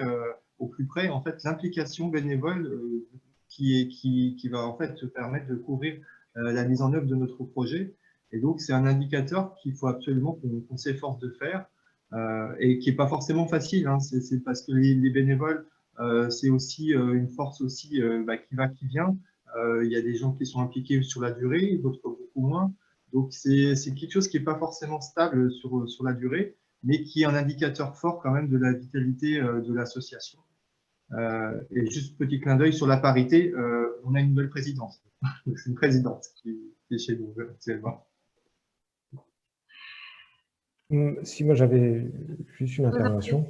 au plus près en fait l'implication bénévole qui va en fait permettre de couvrir la mise en œuvre de notre projet. Et donc, c'est un indicateur qu'il faut absolument qu'on s'efforce de faire et qui n'est pas forcément facile. Hein. C'est parce que les bénévoles, c'est aussi une force aussi qui va, qui vient. Il y a des gens qui sont impliqués sur la durée, d'autres beaucoup moins. Donc, c'est quelque chose qui n'est pas forcément stable sur la durée, mais qui est un indicateur fort quand même de la vitalité de l'association. Et juste petit clin d'œil sur la parité, on a une nouvelle présidente. C'est une présidente qui est chez nous actuellement. Si moi j'avais juste une intervention.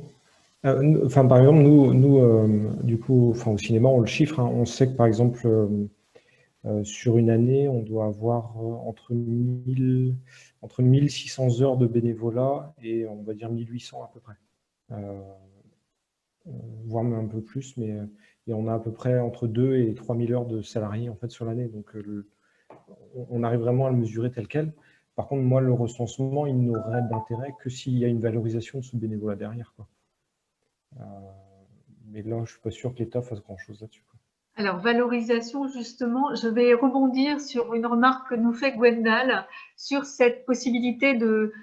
Enfin, par exemple, nous du coup, enfin, au cinéma, on le chiffre. Hein, on sait que par exemple, sur une année, on doit avoir entre 1600 heures de bénévolat et on va dire 1800 à peu près. Voire même un peu plus, mais et on a à peu près entre 2 et 3000 heures de salariés en fait sur l'année. Donc, on arrive vraiment à le mesurer tel quel. Par contre, moi, le recensement, il n'aurait d'intérêt que s'il y a une valorisation de ce bénévolat derrière, quoi. Mais là, je ne suis pas sûr que l'État fasse grand-chose là-dessus. Alors, valorisation, justement, je vais rebondir sur une remarque que nous fait Gwendal sur cette possibilité de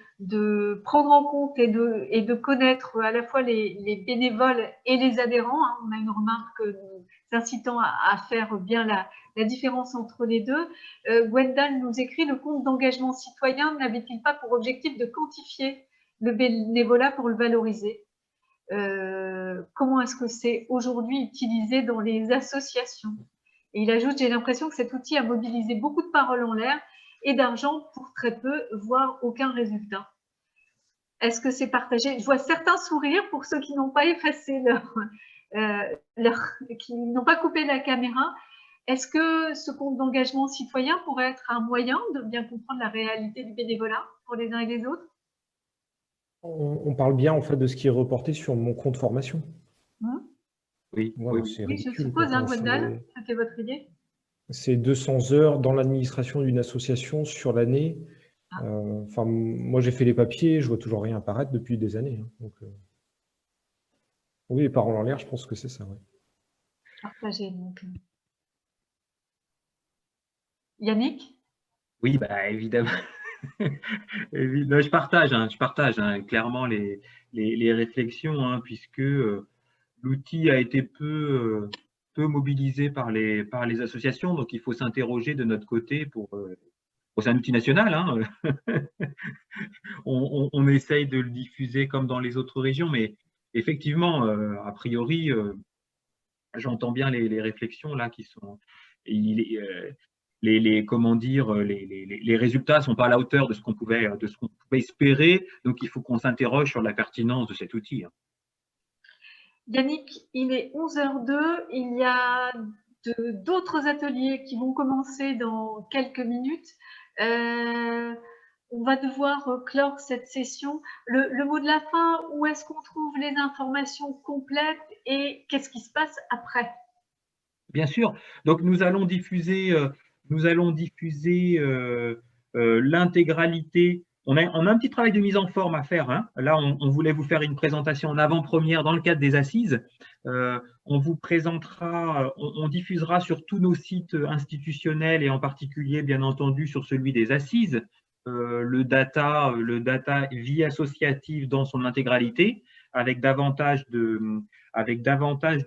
prendre en compte et de connaître à la fois les bénévoles et les adhérents. On a une remarque nous incitant à faire bien la différence entre les deux. Gwendal nous écrit « Le compte d'engagement citoyen n'avait-il pas pour objectif de quantifier le bénévolat pour le valoriser ?» Comment est-ce que c'est aujourd'hui utilisé dans les associations? Et il ajoute, j'ai l'impression que cet outil a mobilisé beaucoup de paroles en l'air et d'argent pour très peu, voire aucun résultat. Est-ce que c'est partagé? Je vois certains sourires pour ceux qui n'ont pas effacé qui n'ont pas coupé la caméra. Est-ce que ce compte d'engagement citoyen pourrait être un moyen de bien comprendre la réalité du bénévolat pour les uns et les autres? On parle bien en fait de ce qui est reporté sur mon compte formation. Oui, voilà, oui. c'est Oui, je ridicule. suppose, Gwendal, c'était votre idée. C'est 200 heures dans l'administration d'une association sur l'année. Enfin, moi, j'ai fait les papiers, je vois toujours rien apparaître depuis des années. Hein, donc, oui, les paroles en l'air, je pense que c'est ça. Ouais. Partagé, donc. Yannick? Oui, bah, évidemment. Je partage clairement les réflexions, puisque l'outil a été peu mobilisé par les associations, donc il faut s'interroger de notre côté c'est un outil national. On essaye de le diffuser comme dans les autres régions, mais effectivement, a priori, j'entends bien les réflexions là qui sont. Comment dire, les résultats ne sont pas à la hauteur de ce qu'on pouvait espérer, donc il faut qu'on s'interroge sur la pertinence de cet outil. Yannick, il est 11h02, il y a d'autres ateliers qui vont commencer dans quelques minutes. On va devoir clore cette session. Le mot de la fin, où est-ce qu'on trouve les informations complètes et qu'est-ce qui se passe après? Bien sûr, donc nous allons diffuser l'intégralité. On a un petit travail de mise en forme à faire. Là, on voulait vous faire une présentation en avant-première dans le cadre des assises. On vous présentera, on diffusera sur tous nos sites institutionnels et en particulier, bien entendu, sur celui des assises, le data vie associative dans son intégralité, avec davantage de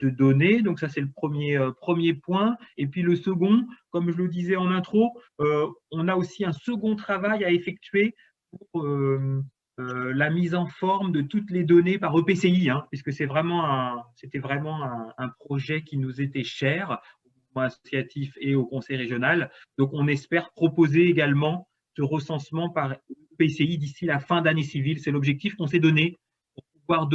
données. Donc ça, c'est le premier point. Et puis le second, comme je le disais en intro, on a aussi un second travail à effectuer pour la mise en forme de toutes les données par EPCI, puisque c'était vraiment un projet qui nous était cher au mouvement associatif et au conseil régional. Donc on espère proposer également ce recensement par EPCI d'ici la fin d'année civile. C'est l'objectif qu'on s'est donné pour pouvoir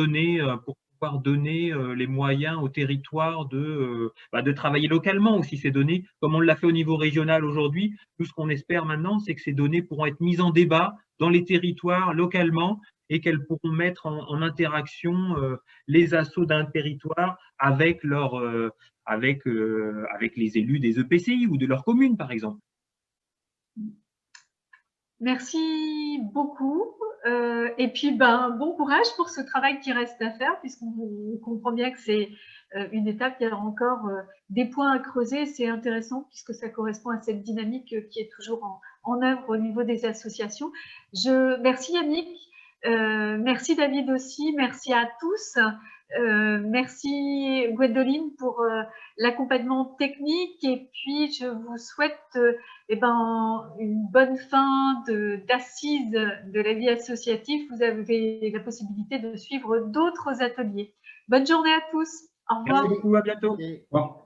donner les moyens au territoire de travailler localement aussi ces données, comme on l'a fait au niveau régional aujourd'hui. Tout ce qu'on espère maintenant, c'est que ces données pourront être mises en débat dans les territoires localement et qu'elles pourront mettre en interaction les assos d'un territoire avec les élus des EPCI ou de leur commune, par exemple. Merci beaucoup. Et puis, bon courage pour ce travail qui reste à faire, puisqu'on comprend bien que c'est une étape, il y a encore des points à creuser. C'est intéressant puisque ça correspond à cette dynamique qui est toujours en œuvre au niveau des associations. Merci Yannick. Merci David aussi, merci à tous. Merci Gwendoline pour l'accompagnement technique et puis je vous souhaite une bonne fin d'assises de la vie associative. Vous avez la possibilité de suivre d'autres ateliers. Bonne journée à tous. Au revoir. Merci beaucoup, à bientôt. Et- Au revoir.